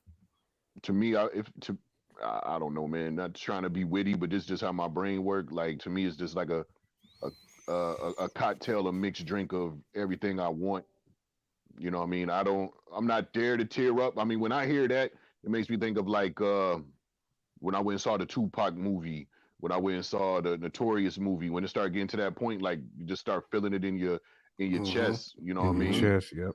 To me, I don't know, man. Not trying to be witty, but this is just how my brain works. Like to me, it's just like a a cocktail, a mixed drink of everything I want. You know what I mean? I'm not there to tear up. I mean, when I hear that, it makes me think of like when I went and saw the Tupac movie, when I went and saw the Notorious movie, when it started getting to that point, like you just start feeling it in your chest, you know what I In your mean? chest, yep.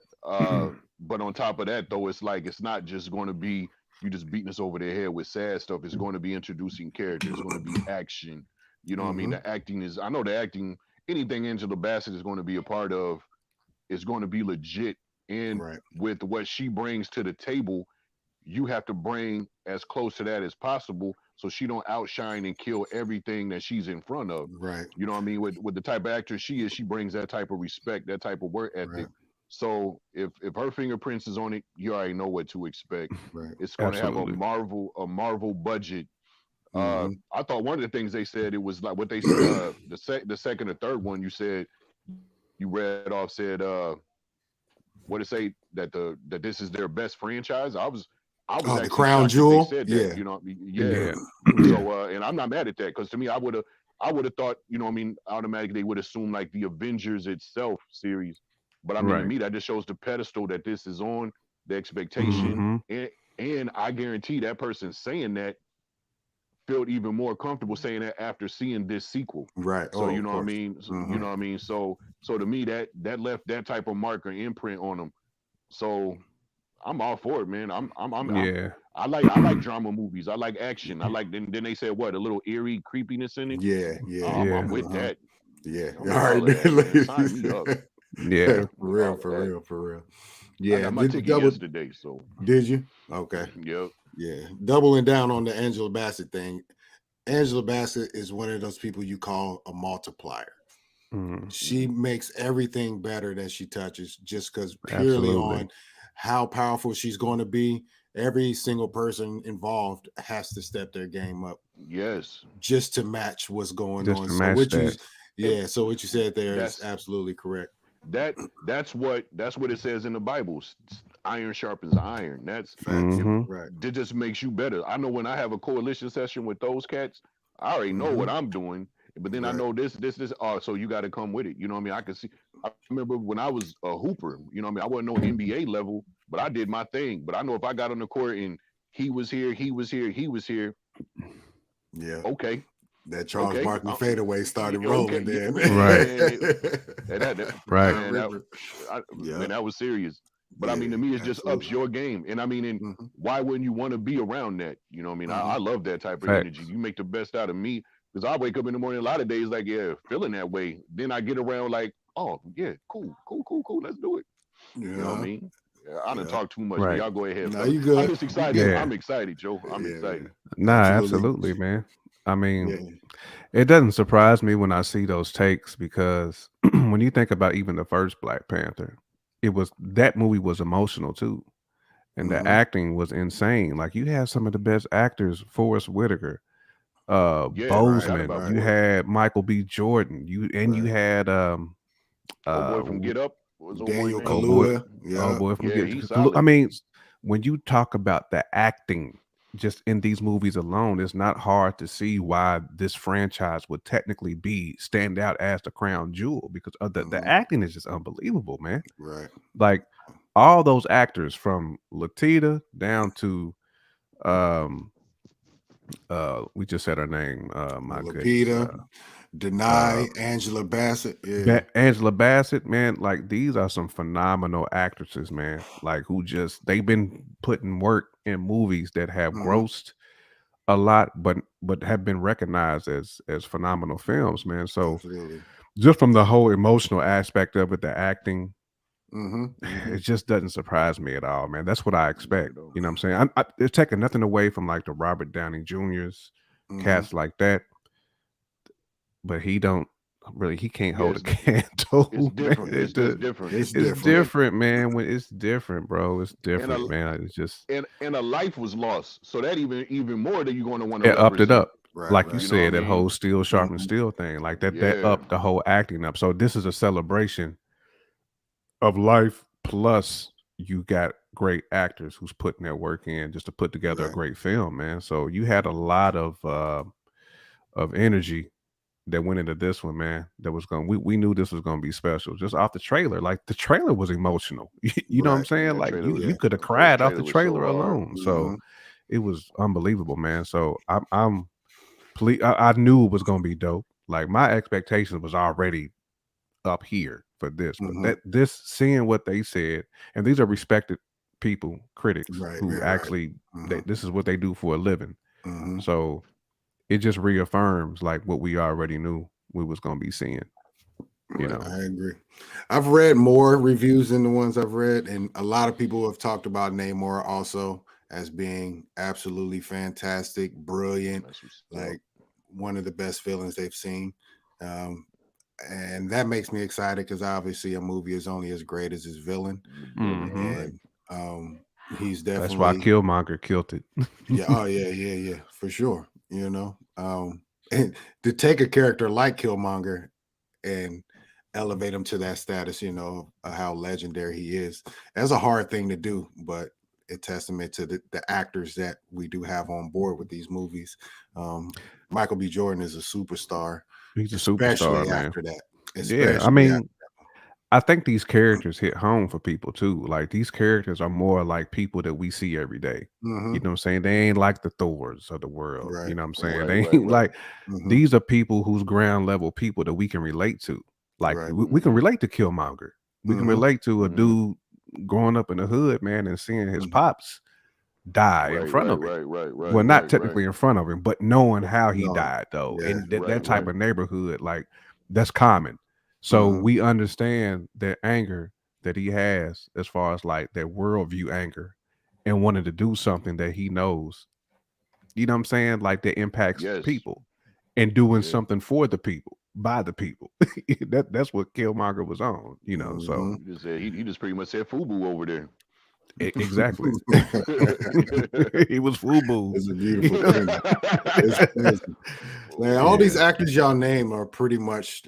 But on top of that, though, it's like it's not just going to be you just beating us over the head with sad stuff. It's going to be introducing characters. It's going to be action. You know what I mean? The acting is. I know the acting. Anything Angela Bassett is going to be a part of is going to be legit. And with what she brings to the table, you have to bring as close to that as possible so she don't outshine and kill everything that she's in front of. Right. You know what I mean? With the type of actress she is, she brings that type of respect, that type of work ethic. Right. So if her fingerprints is on it, you already know what to expect. Right. It's going to have Absolutely. a Marvel budget. I thought one of the things they said, it was like what they the second or third one you said you read off said what it say that this is their best franchise. I was the actually Crown shocked Jewel. that they said Yeah. that. You know, Yeah. So and I'm not mad at that because to me, I would have thought, you know, what I mean, automatically they would assume like the Avengers itself series. But I mean, to Right. me, that just shows the pedestal that this is on, the expectation, and I guarantee that person saying that felt even more comfortable saying that after seeing this sequel. Right. So you of know what I course. mean. You know what I mean. So to me, that left that type of marker imprint on them. So I'm all for it, man. Yeah. I like drama movies. I like action. I like then they said what, a little eerie creepiness in it. Yeah. Oh, Yeah. I'm with that. Yeah. I'm All with all right. of that, man. Sign me up. Yeah. For real. Yeah. I got my ticket yesterday. So did you? Okay. Yep. Yeah. Doubling down on the Angela Bassett thing. Angela Bassett is one of those people you call a multiplier. She makes everything better that she touches just because purely on how powerful she's going to be. Every single person involved has to step their game up. Yes. Just to match what's going Just on. to So match what that. so what you said there is absolutely correct. That's what it says in the Bible. Iron sharpens iron. That's right. That just makes you better. I know when I have a coalition session with those cats, I already know what I'm doing. But then I know this. Oh, so you got to come with it. You know what I mean? I can see. I remember when I was a hooper. You know what I mean? I wasn't no NBA level, but I did my thing. But I know if I got on the court and he was here. Yeah. Okay. That Charles Barkley fadeaway started rolling then. Right. Man, that was serious. But I mean, to me, it just ups your game. And I mean, and why wouldn't you want to be around that? You know what I mean? I love that type of energy. You make the best out of me. Because I wake up in the morning a lot of days like, yeah, feeling that way. Then I get around like, oh, yeah, cool. Let's do it. Yeah. You know what I mean? I done talk too much. Right. But y'all go ahead. No, you good. I'm just excited. Yeah. I'm excited, Joe. I'm excited. Nah, absolutely, man. I mean, it doesn't surprise me when I see those takes because when you think about even the first Black Panther, that movie was emotional too. And the acting was insane. Like you had some of the best actors, Forrest Whitaker, Bozeman, you had Michael B. Jordan, you had boy from Get Up, Daniel Kaluuya. Boy from Get Up. I mean, when you talk about the acting just in these movies alone, it's not hard to see why this franchise would technically stand out as the crown jewel because of the acting is just unbelievable, man. Right. Like all those actors from Latita down to we just said her name, my Lupita, Denai, Angela Bassett. Angela Bassett, man, like these are some phenomenal actresses, man. Like they've been putting work in movies that have grossed a lot, but have been recognized as phenomenal films, man. So just from the whole emotional aspect of it, the acting, it just doesn't surprise me at all, man. That's what I expect. You know what I'm saying? It's taking nothing away from like the Robert Downey Jr.'s, cats like that, but he can't hold a candle. It's different. It's different. It's different, man. When it's different, bro. It's different, man. It's just and a life was lost. So that even more that you're going to want to upped it up. Right, like you said, that whole steel sharpened steel thing. Like that upped the whole acting up. So this is a celebration of life, plus you got great actors who's putting their work in just to put together a great film, man. So you had a lot of energy that went into this one, man. That was we knew this was gonna be special just off the trailer. Like the trailer was emotional. You know what I'm saying? That like trailer was- you could have the cried off the trailer was so trailer hard. alone. So it was unbelievable, man. So I'm pleased. I knew it was gonna be dope. Like my expectation was already up here for this, but this seeing what they said, and these are respected people, critics who actually this is what they do for a living. So it just reaffirms like what we already knew we was gonna be seeing. You know, I agree. I've read more reviews than the ones I've read, and a lot of people have talked about Namor also as being absolutely fantastic, brilliant, like one of the best villains they've seen. And that makes me excited because obviously a movie is only as great as its villain. And he's definitely, that's why Killmonger killed it. Yeah. Oh yeah, for sure. You know, and to take a character like Killmonger and elevate him to that status, you know, how legendary he is, that's a hard thing to do, but a testament to the actors that we do have on board with these movies. Michael B. Jordan is a superstar. He's a superstar, man. After that. Yeah, I mean, I think these characters hit home for people too. Like these characters are more like people that we see every day. You know what I'm saying? They ain't like the Thors of the world. You know what I'm saying? They ain't like these are people who's ground level people that we can relate to. Like we can relate to Killmonger. We can relate to a dude growing up in the hood, man, and seeing his pops die in front of him. Well, not technically in front of him, but knowing how he died though. In that type of neighborhood, like that's common. So we understand that anger that he has as far as like that worldview anger and wanting to do something that he knows, you know what I'm saying? Like that impacts people and doing something for the people, by the people. That's what Killmonger was on, you know. So he just pretty much said FUBU over there. Exactly. He was FUBU. It's a beautiful thing. It's man, all these actors y'all name are pretty much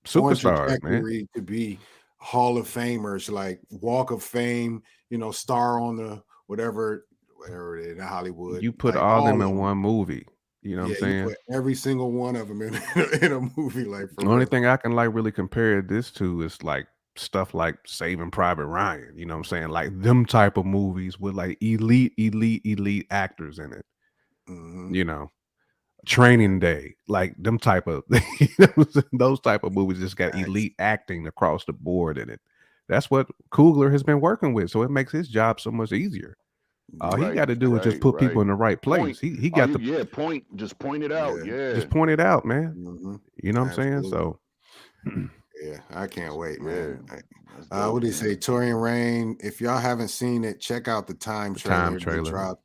superstars, man. To be Hall of Famers, like Walk of Fame, you know, star on the whatever it is in Hollywood. You put like, all them in one movie. You know what I'm saying? You put every single one of them in a movie. Like the only thing I can like really compare this to is like stuff like Saving Private Ryan. You know what I'm saying? Like them type of movies with like elite actors in it. You know, Training Day, like them type of those type of movies just got elite acting across the board in it. That's what Coogler has been working with, so it makes his job so much easier. All he got to do is just put people in the right place. He got point. Just point it out. Just point it out, man. You know what I'm saying? So yeah, I can't wait, man. What do you say, Torian Rain? If y'all haven't seen it, check out the time trailer.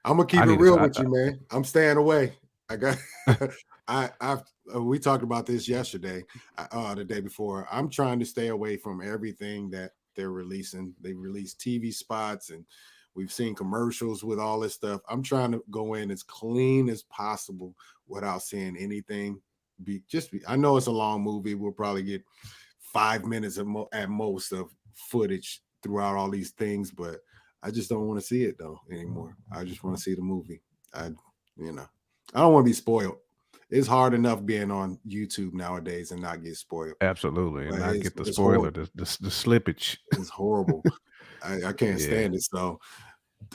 I'm gonna keep it real with you, man. I'm staying away. I got we talked about this yesterday, the day before. I'm trying to stay away from everything that they're releasing. They release TV spots and we've seen commercials with all this stuff. I'm trying to go in as clean as possible without seeing anything. I know it's a long movie. We'll probably get 5 minutes at most of footage throughout all these things, but I just don't want to see it though anymore. I just want to see the movie. I don't want to be spoiled. It's hard enough being on YouTube nowadays and not get spoiled. Absolutely, and not get the spoiler, the slippage. It's horrible. I can't stand it. So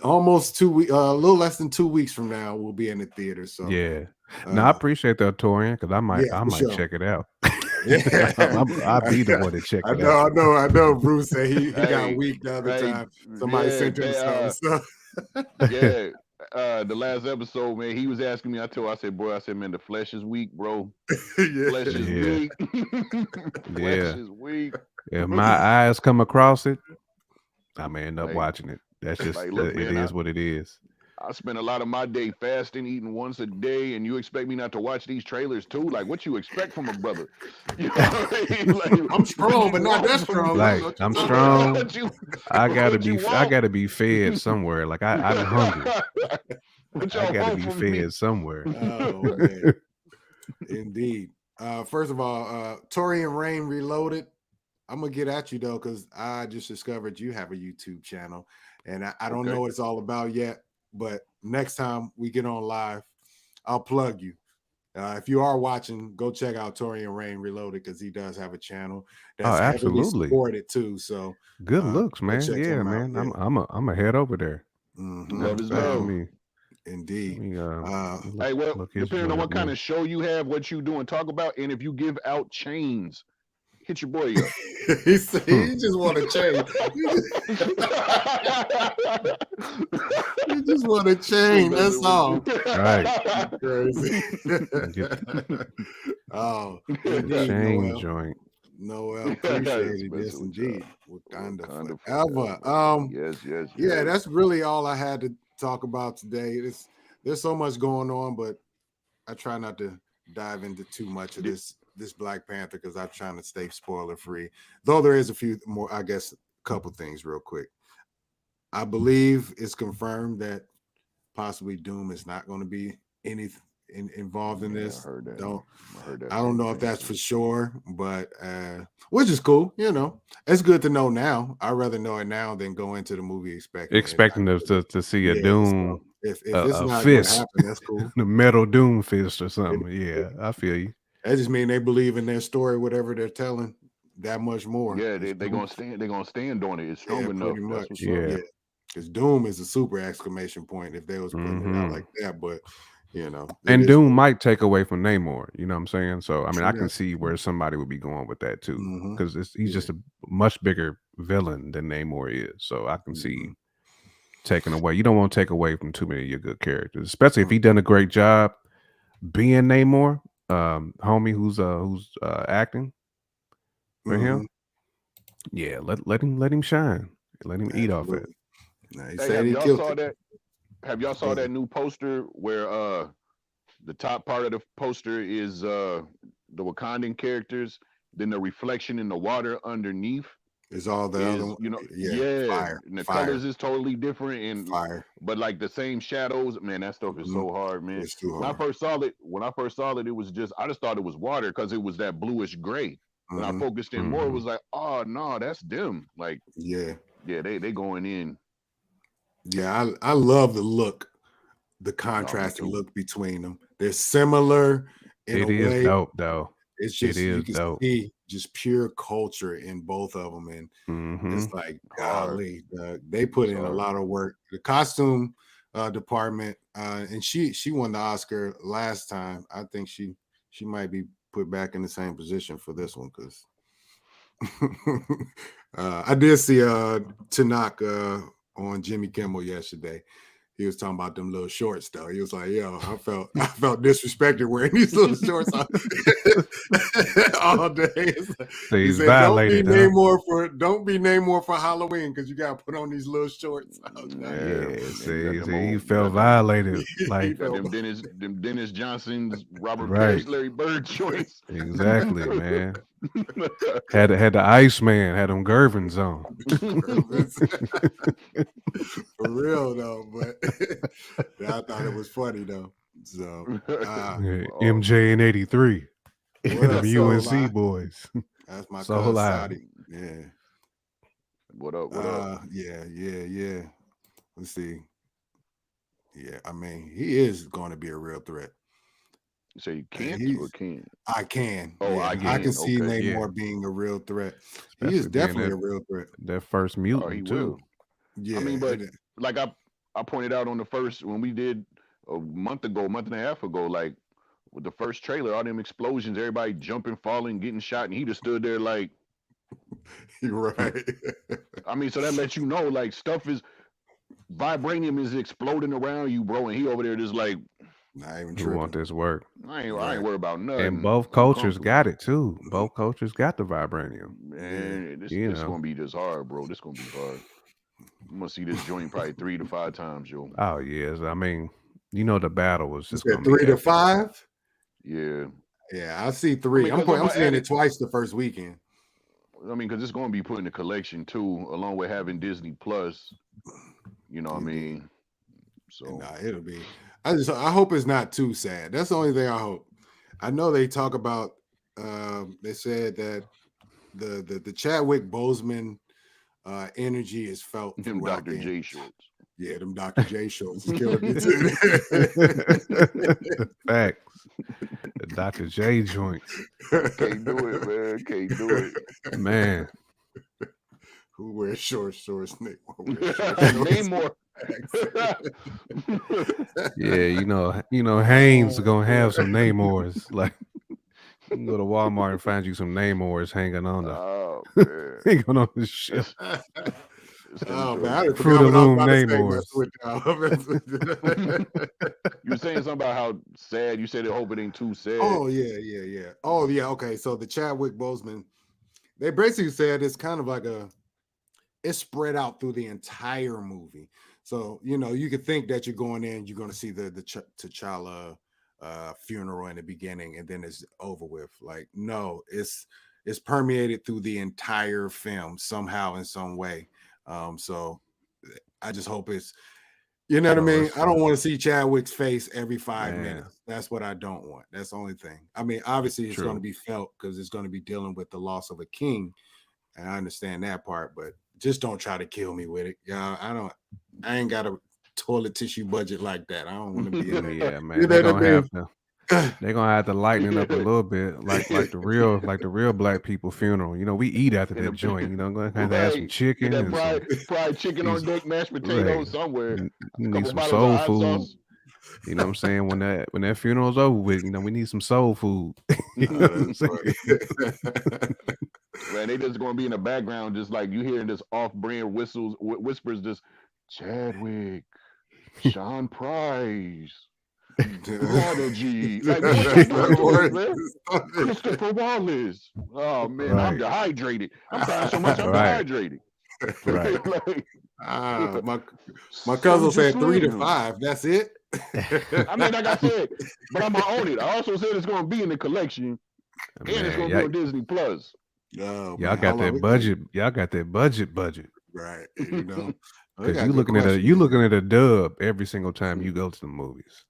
almost 2 weeks, a little less than 2 weeks from now, we'll be in the theater. So yeah. No, I appreciate that, Torian, because I might check it out. Yeah, I'll be the one to check it out. I know. Bruce said he got weak the other time. Somebody sent him something. So. The last episode, man, he was asking me. I said, man, the flesh is weak, bro. Flesh is weak. Flesh is weak. If my eyes come across it, I may end up watching it. That's just look, man, it is what it is. I spend a lot of my day fasting, eating once a day, and you expect me not to watch these trailers too? Like, what you expect from a brother? You know what I mean? Like, I'm strong, but not that strong. Like, I'm strong. I gotta be fed somewhere. Like I'm hungry. I gotta be fed somewhere. Oh man, indeed. First of all, Torian Rain Reloaded. I'm gonna get at you though, because I just discovered you have a YouTube channel, and I don't know what it's all about yet. But next time we get on live, I'll plug you. If you are watching, go check out Torian Rain Reloaded because he does have a channel Oh, that's heavily absolutely. supported too. So Good looks, go man. check Yeah, him out. man. Yeah. I'm a head over there. Love is Let love. me Indeed. Hey, well, his depending on joint what kind up. of show you have, what you do and talk about, and if you give out chains, hit your boy up. he just want to change. You just want to change. That's all. Right. Crazy. Oh, indeed, Chain Noel. joint. Noel, appreciated this Special indeed. job. Wakanda Wakanda forever. Yes. Yeah, that's really all I had to talk about today. There's so much going on, but I try not to dive into too much of this Black Panther because I'm trying to stay spoiler free. Though there is a few more, I guess, a couple things real quick. I believe it's confirmed that possibly Doom is not going to be involved in this. I heard that. I don't know if that's for sure, but which is cool. It's good to know now. I'd rather know it now than go into the movie expecting us to see a Yeah, Doom, so if a it's not going to fist, happen, that's cool. the metal Doom fist or something. Yeah, I feel you. That just mean they believe in their story, whatever they're telling, that much more. Yeah, they're gonna stand. They're gonna stand on it. It's strong enough. Pretty much. That's what's Yeah. up. Because Doom is a super exclamation point if they was putting it out like that. But and Doom might take away from Namor. You know what I'm saying? So I mean, I can Yes. see where somebody would be going with that too, Mhm. because he's just a much bigger villain than Namor is. So I can see taking away. You don't want to take away from too many of your good characters, especially if he done a great job being Namor. Homie, who's acting for him. Yeah, let him shine. Let him eat off it. Nah, he Hey, said have he y'all killed saw it. that? Have y'all saw that new poster where the top part of the poster is the Wakandan characters, then the reflection in the water underneath is all the other one. Fire. And the colors is totally different and fire. But like the same shadows, man, that stuff is so hard, man. It's too hard. When I first saw it, it was I just thought it was water because it was that bluish gray. When I focused in more, it was like, oh no, that's dim. Like they going in. Yeah, I love the look, the contrasting look between them. They're similar in a way. It is dope, though. It's just you can see just pure culture in both of them, and it's like golly, they put in a lot of work. The costume department, and she won the Oscar last time. I think she might be put back in the same position for this one because I did see Tanaka on Jimmy Kimmel yesterday. He was talking about them little shorts though. He was like, "Yo, I felt disrespected wearing these little shorts all day." He said, violated, "Don't be Namor for Halloween because you got to put on these little shorts." He felt violated. Like them Dennis Johnson's, Robert Parrish, Larry Bird shorts. Exactly, man. Had the Iceman, had them Gervins on. For real though, but I thought it was funny though. So MJ in '83, them UNC boys. That's my Soul cousin. Yeah. What up? Yeah. Let's see. Yeah, I mean, he is going to be a real threat. So you can't or can? I can. Oh, yeah. I can see Namor being a real threat. He is definitely a real threat. That first mutant he too. Will. Yeah. I mean, but like I pointed out on the first when we did a month and a half ago, like with the first trailer, all them explosions, everybody jumping, falling, getting shot, and he just stood there like. You're right. I mean, so that lets you know, like vibranium is exploding around you, bro, and he over there just like. Not even tripping. Want this work? I ain't worried about nothing. And both cultures got it too. Both cultures got the vibranium. Man, this gonna be just hard, bro. This gonna be hard. I'm gonna see this joint probably 3 to 5 times, yo. Oh yes, I mean, the battle was just 3 to 5. Yeah. Yeah, I see 3. I'm seeing it twice the first weekend. I mean, because it's gonna be put in the collection too, along with having Disney Plus. You know what I mean? So it'll be. I hope it's not too sad. That's the only thing I hope. I know they talk about. They said that the Chadwick Boseman energy is felt Them throughout Dr. the J shorts. Yeah, them Dr. J shorts is killing me too. Facts. The Dr. J joints. Can't do it, man. Can't do it. Man. Who wears short shorts? Namor. Yeah, you know, Haynes gonna have some Namors. Like, you can go to Walmart and find you some Namors hanging on hanging on the shelf. Oh man, I Fruit forgot what I was Loom about Namors. to say. You were saying something about how sad. You said, I hope it ain't too sad. Oh yeah. Oh yeah. Okay, so the Chadwick Boseman, they basically said it's kind of like it's spread out through the entire movie. So you could think that you're going in, you're going to see the T'Challa funeral in the beginning, and then it's over with. Like, no, it's permeated through the entire film somehow in some way. So I just hope it's, you know what I mean? I don't want to see Chadwick's face every 5 minutes. That's what I don't want. That's the only thing. I mean, obviously it's going to be felt because it's going to be dealing with the loss of a king. And I understand that part, but just don't try to kill me with it. Yeah, I ain't got a toilet tissue budget like that. I don't want to be in there. Yeah, man. They're gonna have to lighten it up a little bit, like the real black people funeral. We eat after that joint. Gonna have to have some chicken and fried chicken on deck, mashed potatoes somewhere. You need some soul food. You know what I'm saying? When that funeral's over with, we need some soul food. You know what I'm saying? Man, they just gonna be in the background, just like you hearing this off-brand whispers, just Chadwick, Sean Price, Prodigy, like Christopher Wallace. Oh man, I'm dehydrated. I'm crying so much I'm dehydrated. Right. My cousin said 3 to 5. That's it. I mean, like I said, but I'm gonna own it. I also said it's gonna be in the collection, and it's gonna be on Disney Plus. Oh, y'all got that budget. Y'all got that budget. Right. Because you looking at a dub every single time you go to the movies.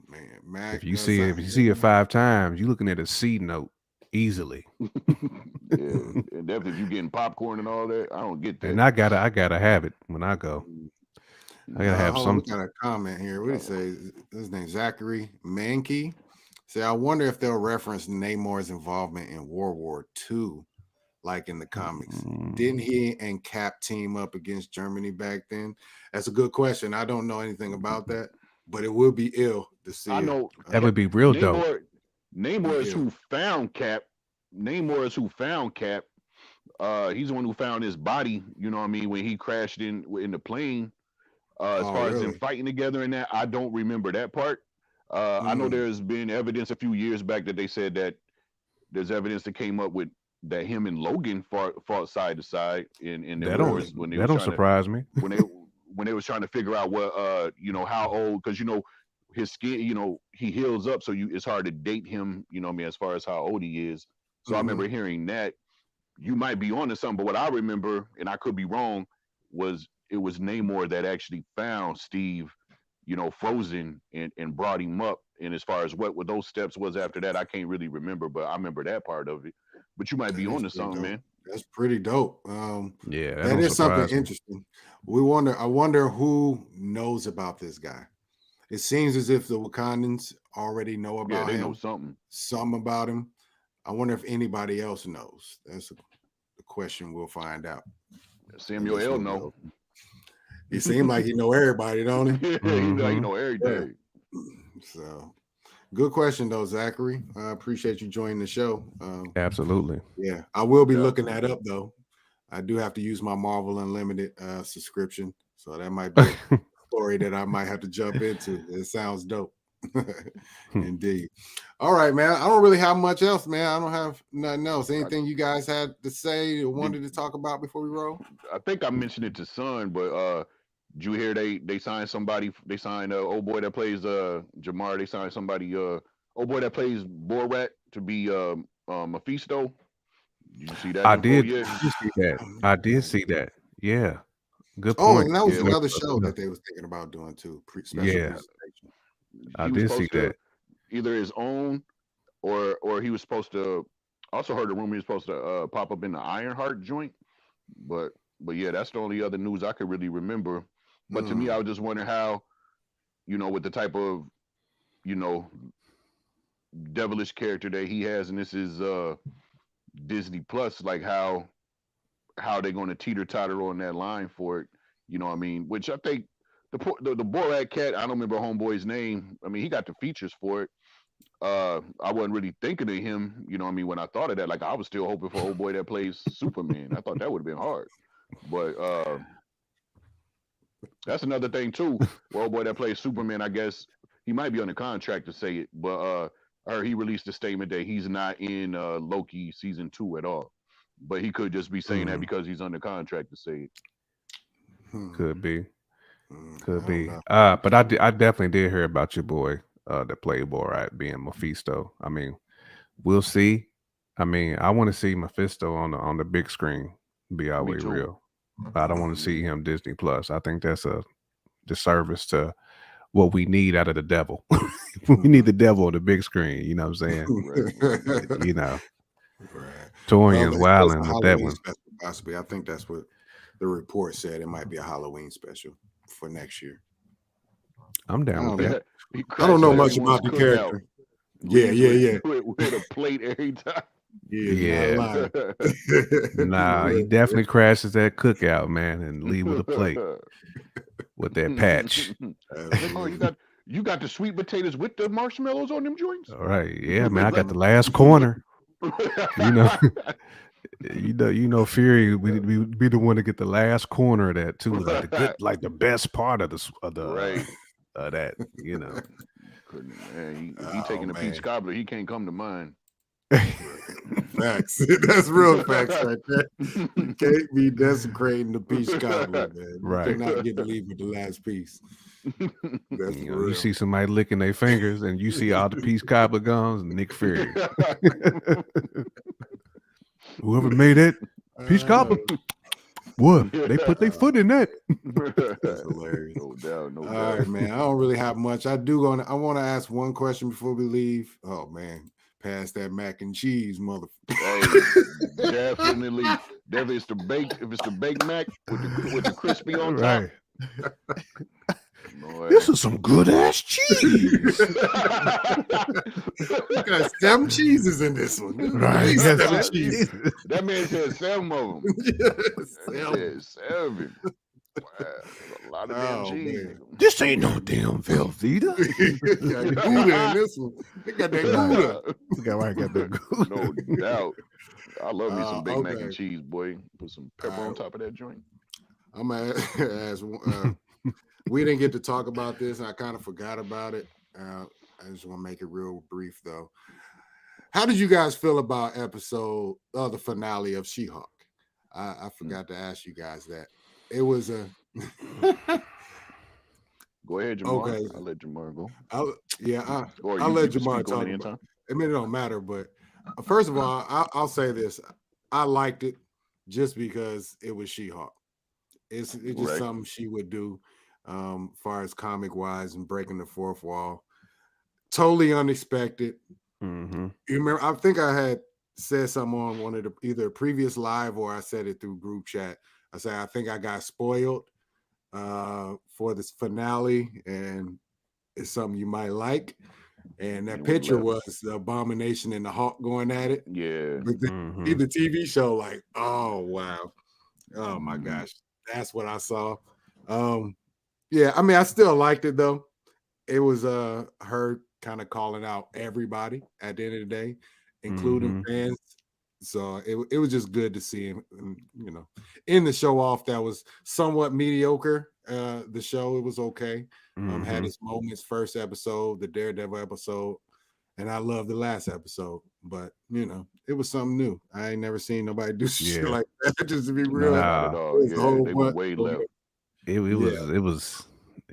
Man, Mac, if you see it 5 times, you looking at a C note easily. And definitely if you getting popcorn and all that, I don't get that. And I gotta have it when I go. I gotta have some. We got a comment here. What do you say? His name Zachary Mankey. Say, I wonder if they'll reference Namor's involvement in World War II, like in the comics. Didn't he and Cap team up against Germany back then? That's a good question. I don't know anything about that, but it would be ill to see. I know that would be real dope. Namor is who found Cap. He's the one who found his body. You know what I mean? When he crashed in the plane. As far as them fighting together and that, I don't remember that part. I know there's been evidence a few years back that they said that there's evidence that came up with that him and Logan fought side to side in the wars when they that don't surprise me. when they was trying to figure out what how old, because his skin, he heals up, so it's hard to date him, as far as how old he is. So I remember hearing that. You might be onto something, but what I remember, and I could be wrong, was it was Namor that actually found Steve, frozen and brought him up. And as far as what those steps was after that, I can't really remember, but I remember that part of it. But you might be onto something, man. That's pretty dope. That is something interesting. I wonder who knows about this guy. It seems as if the Wakandans already know about him. Yeah, they know something about him. I wonder if anybody else knows. That's the question we'll find out. Samuel L. know. He seemed like he know everybody, don't he? Yeah, he know everything. So, good question though, Zachary. I appreciate you joining the show. Absolutely. Yeah, I will be looking that up though. I do have to use my Marvel Unlimited subscription, so that might be a story that I might have to jump into. It sounds dope. Indeed. All right, man. I don't really have much else, man. I don't have nothing else. Anything you guys had to say or wanted to talk about before we roll? I think I mentioned it to Son, but did you hear they signed somebody? They signed old boy that plays Jamar. They signed somebody old boy that plays Borat to be Mephisto. Did you see that? I did see that. I did see that. Yeah. Good point. Oh, and that was another show that they was thinking about doing too. Yeah. I did see that. Either his own or he was supposed to. Also heard the rumor he was supposed to pop up in the Ironheart joint, but But yeah, that's the only other news I could really remember. But to me, I was just wondering how, with the type of, devilish character that he has, and this is Disney Plus, like how they're going to teeter-totter on that line for it. You know what I mean? Which I think the Borat cat, I don't remember homeboy's name. I mean, he got the features for it. I wasn't really thinking of him, you know what I mean, when I thought of that. Like, I was still hoping for old boy that plays Superman. I thought that would have been hard. But that's another thing too. Well, old boy that plays Superman, I guess he might be under contract to say it, but I heard he released a statement that he's not in Loki season 2 at all. But he could just be saying that because he's under contract to say it. Could be. Could be. But I definitely did hear about your boy, the Playboy, right, being Mephisto. I mean, we'll see. I mean, I want to see Mephisto on the big screen. Be all way real. I don't want to see him Disney Plus. I think that's a disservice to what we need out of the devil. We need the devil on the big screen. You know what I'm saying? You know, Torian's wilding with that one. Possibly, I think that's what the report said. It might be a Halloween special for next year. I'm down with that. I don't know much about the character. Yeah. With a plate every time. Yeah. Nah, he definitely crashes that cookout, man, and leave with a plate with that patch. Oh, you got the sweet potatoes with the marshmallows on them joints? All right. Yeah, man. I got the last corner. You know, Fury we be the one to get the last corner of that too, like the good, like the best part of the that, you know. Man, he taking a peach cobbler, he can't come to mind. Facts. That's real facts right there. You can't be desecrating the peach cobbler, man. Right. You cannot get to leave with the last piece. That's you see somebody licking their fingers and you see all the peach cobbler gums, Nick Fury. Whoever made it, peach cobbler. What? They put their foot in that. That's hilarious. No doubt. All right, man. I don't really have much. I want to ask one question before we leave. Oh man, pass that mac and cheese, motherfucker. Hey, definitely. If it's the baked mac with the crispy on top. Right. This is some good ass cheese. You got 7 cheeses in this one. Right. That man said 7 of them. 7. Wow. A lot of damn cheese. Man. This ain't no damn Velveeta. Got Gouda in this one. They got that Gouda. Got that Gouda. No doubt. I love me some baked mac and cheese, boy. Put some pepper on top of that joint. I'm gonna ask. We didn't get to talk about this, and I kind of forgot about it. I just want to make it real brief, though. How did you guys feel about the finale of She-Hulk? I forgot to ask you guys that. It was a. Go ahead, Jamar. Okay. I'll let Jamar go. I'll let Jamar talk about it. I mean, it don't matter, but first of all, I'll say this. I liked it just because it was She-Hulk. It's just something she would do. Far as comic wise and breaking the fourth wall, totally unexpected. Mm-hmm. You remember? I think I had said something on one of the either a previous live or I said it through group chat. I said I think I got spoiled for this finale, and it's something you might like. And that picture was the Abomination and the Hawk going at it. Yeah. But the TV show, like, oh wow, oh my gosh, that's what I saw. Yeah, I mean, I still liked it though. It was her kind of calling out everybody at the end of the day, including fans. So it was just good to see him, you know, in the show off that was somewhat mediocre. The show, it was okay. Had its moments, first episode, the Daredevil episode, and I love the last episode. But you know, it was something new. I ain't never seen nobody do shit like that. Just to be real, not at all. Yeah, they were way left. It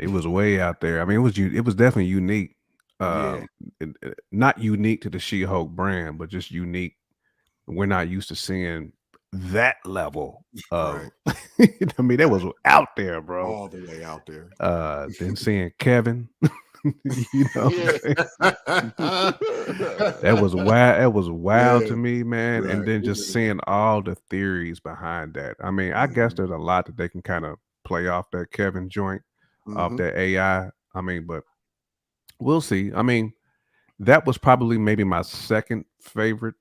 was way out there. I mean, it was definitely unique. Not unique to the She-Hulk brand, but just unique. We're not used to seeing that level of. I mean, that was out there, bro. All the way out there. Then seeing Kevin, You know, that was wild. That was wild to me, man. Right. And then just seeing all the theories behind that. I mean, I guess there's a lot that they can kind of play off that Kevin joint, off that AI. I mean, but we'll see. I mean, that was probably maybe my second favorite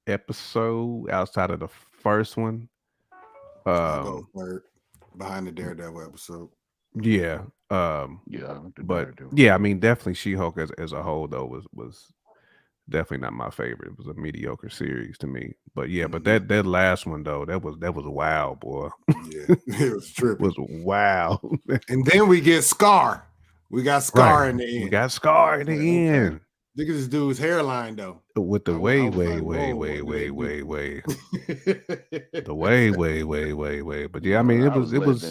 episode outside of the first one. I'll go third behind the Daredevil episode. Yeah. But yeah, I mean, definitely She-Hulk as a whole though was definitely not my favorite. It was a mediocre series to me. But yeah, but that last one though, that was wild, boy. Yeah, it was tripping. It was wild. And then we get Scar. We got Scar in the end. We got Scar in the end. Look at this dude's hairline though. With the way. The way. But yeah, I mean, it was it was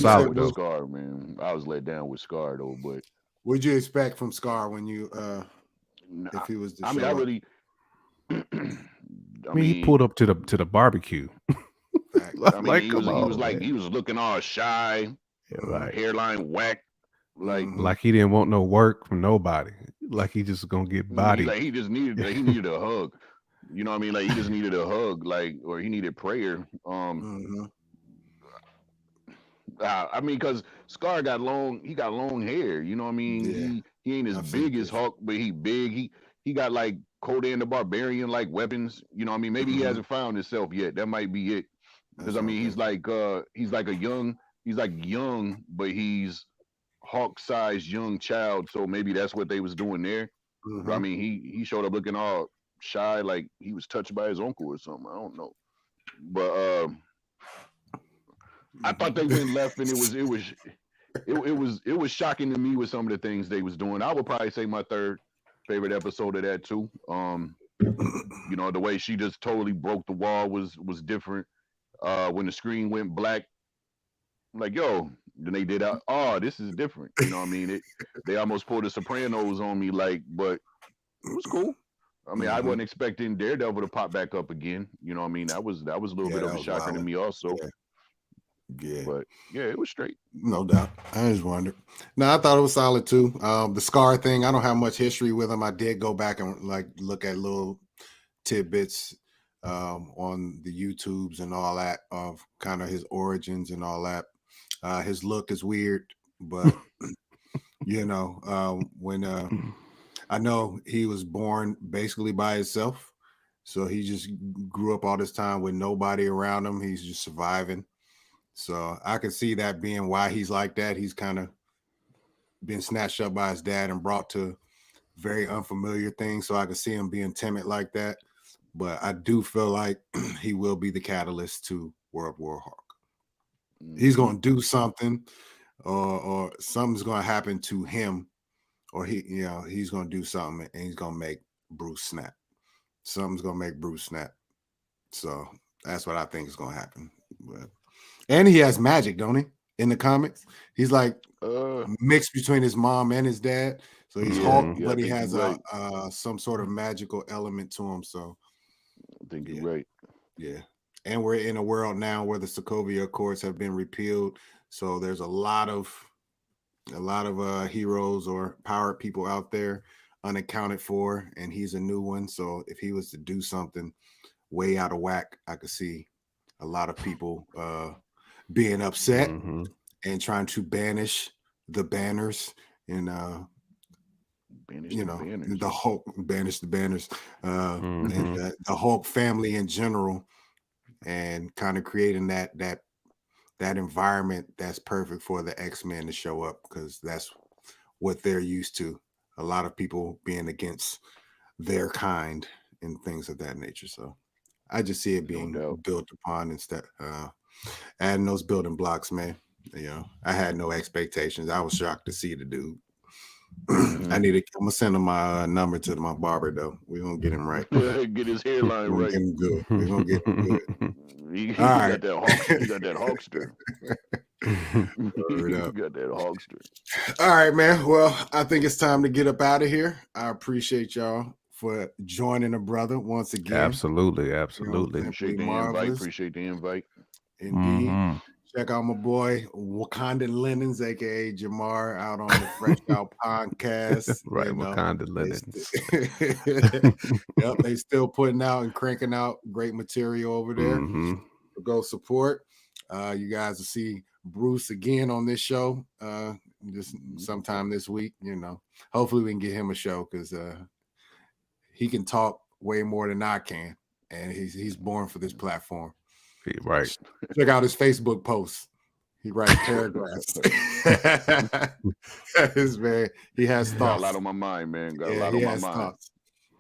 solid though. Scar, man. I was let down with Scar though, but what'd you expect from Scar when you if he was I mean, I really I mean, he pulled up to the barbecue. I mean, he was looking all shy, hairline whack, like he didn't want no work from nobody. Like he just gonna get bodied. He just needed he needed a hug. You know what I mean? Like he just needed a hug, or he needed prayer. I mean, because Scar got long hair. You know what I mean? He ain't as big as Hulk, but he big. He got like Conan the Barbarian like weapons. You know what I mean? Maybe he hasn't found himself yet. That might be it. Because I mean, he's like young, but he's Hulk-sized young child. So maybe that's what they was doing there. But, I mean, he showed up looking all shy, like he was touched by his uncle or something. I don't know. But I thought they went left, and it was shocking to me with some of the things they was doing. I would probably say my third favorite episode of that too. You know, the way she just totally broke the wall was different. When the screen went black, like then they did this is different. You know what I mean? They almost pulled the Sopranos on me, but it was cool. I mean, I wasn't expecting Daredevil to pop back up again. You know what I mean? That was a little bit of a shocker to me also. Yeah. But yeah, it was straight. No doubt. I just wondered. No, I thought it was solid too. The Scar thing, I don't have much history with him. I did go back and look at little tidbits on the YouTubes and all that of kind of his origins and all that. His look is weird, but you know, when I know he was born basically by himself, so he just grew up all this time with nobody around him. He's just surviving. So I could see that being why he's like that. He's kind of been snatched up by his dad and brought to very unfamiliar things. So I could see him being timid like that. But I do feel like he will be the catalyst to World War Hulk. He's going to do something, or something's going to happen to him, or he's going to do something, and he's going to make Bruce snap. Something's going to make Bruce snap. So that's what I think is going to happen. And he has magic, don't he? In the comics, he's like mixed between his mom and his dad. So he's Hulk, but he has some sort of magical element to him. So I think you're right. Yeah. And we're in a world now where the Sokovia Accords have been repealed. So there's a lot of heroes or powered people out there unaccounted for, and he's a new one. So if he was to do something way out of whack, I could see a lot of people being upset and trying to banish the banners and the Hulk, banish the banners and the Hulk family in general, and kind of creating that environment that's perfect for the X-Men to show up, because that's what they're used to. A lot of people being against their kind and things of that nature. So I just see it being built upon instead, adding those building blocks, man. You know, I had no expectations. I was shocked to see the dude. I'm gonna send him my number to my barber though. We're gonna get him right. Get his hairline right. Get him good. We're gonna get him good. He got that Hulkster. Word up. Got that Hulkster. All right, man. Well, I think it's time to get up out of here. I appreciate y'all for joining a brother once again. Absolutely. Appreciate the invite. Indeed. Check out my boy Wakanda Linens, aka Jamar, out on the Fresh Out podcast. Right, Wakanda Linens. Yep, they still putting out and cranking out great material over there. So go support. You guys will see Bruce again on this show just sometime this week. You know, hopefully we can get him a show because he can talk way more than I can, and he's born for this platform. Right. Check out his Facebook posts. He writes paragraphs. His man, he has thoughts. Got a lot on my mind, man. Got a lot on my mind. Thoughts.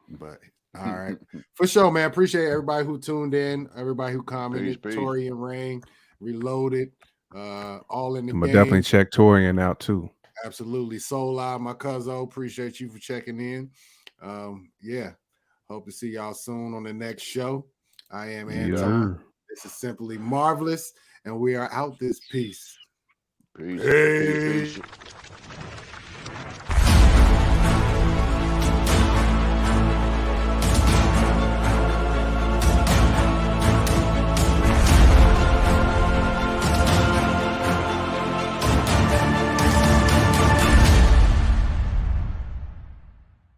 But all right, for sure, man. Appreciate everybody who tuned in, everybody who commented. Peace. Tori and Rain, Reloaded, all in the I'm game. definitely check Torian out too. Absolutely, Soul Live, my cousin. Appreciate you for checking in. Yeah, hope to see y'all soon on the next show. I am Anton. This is Simply Marvelous, and we are out this piece. Peace.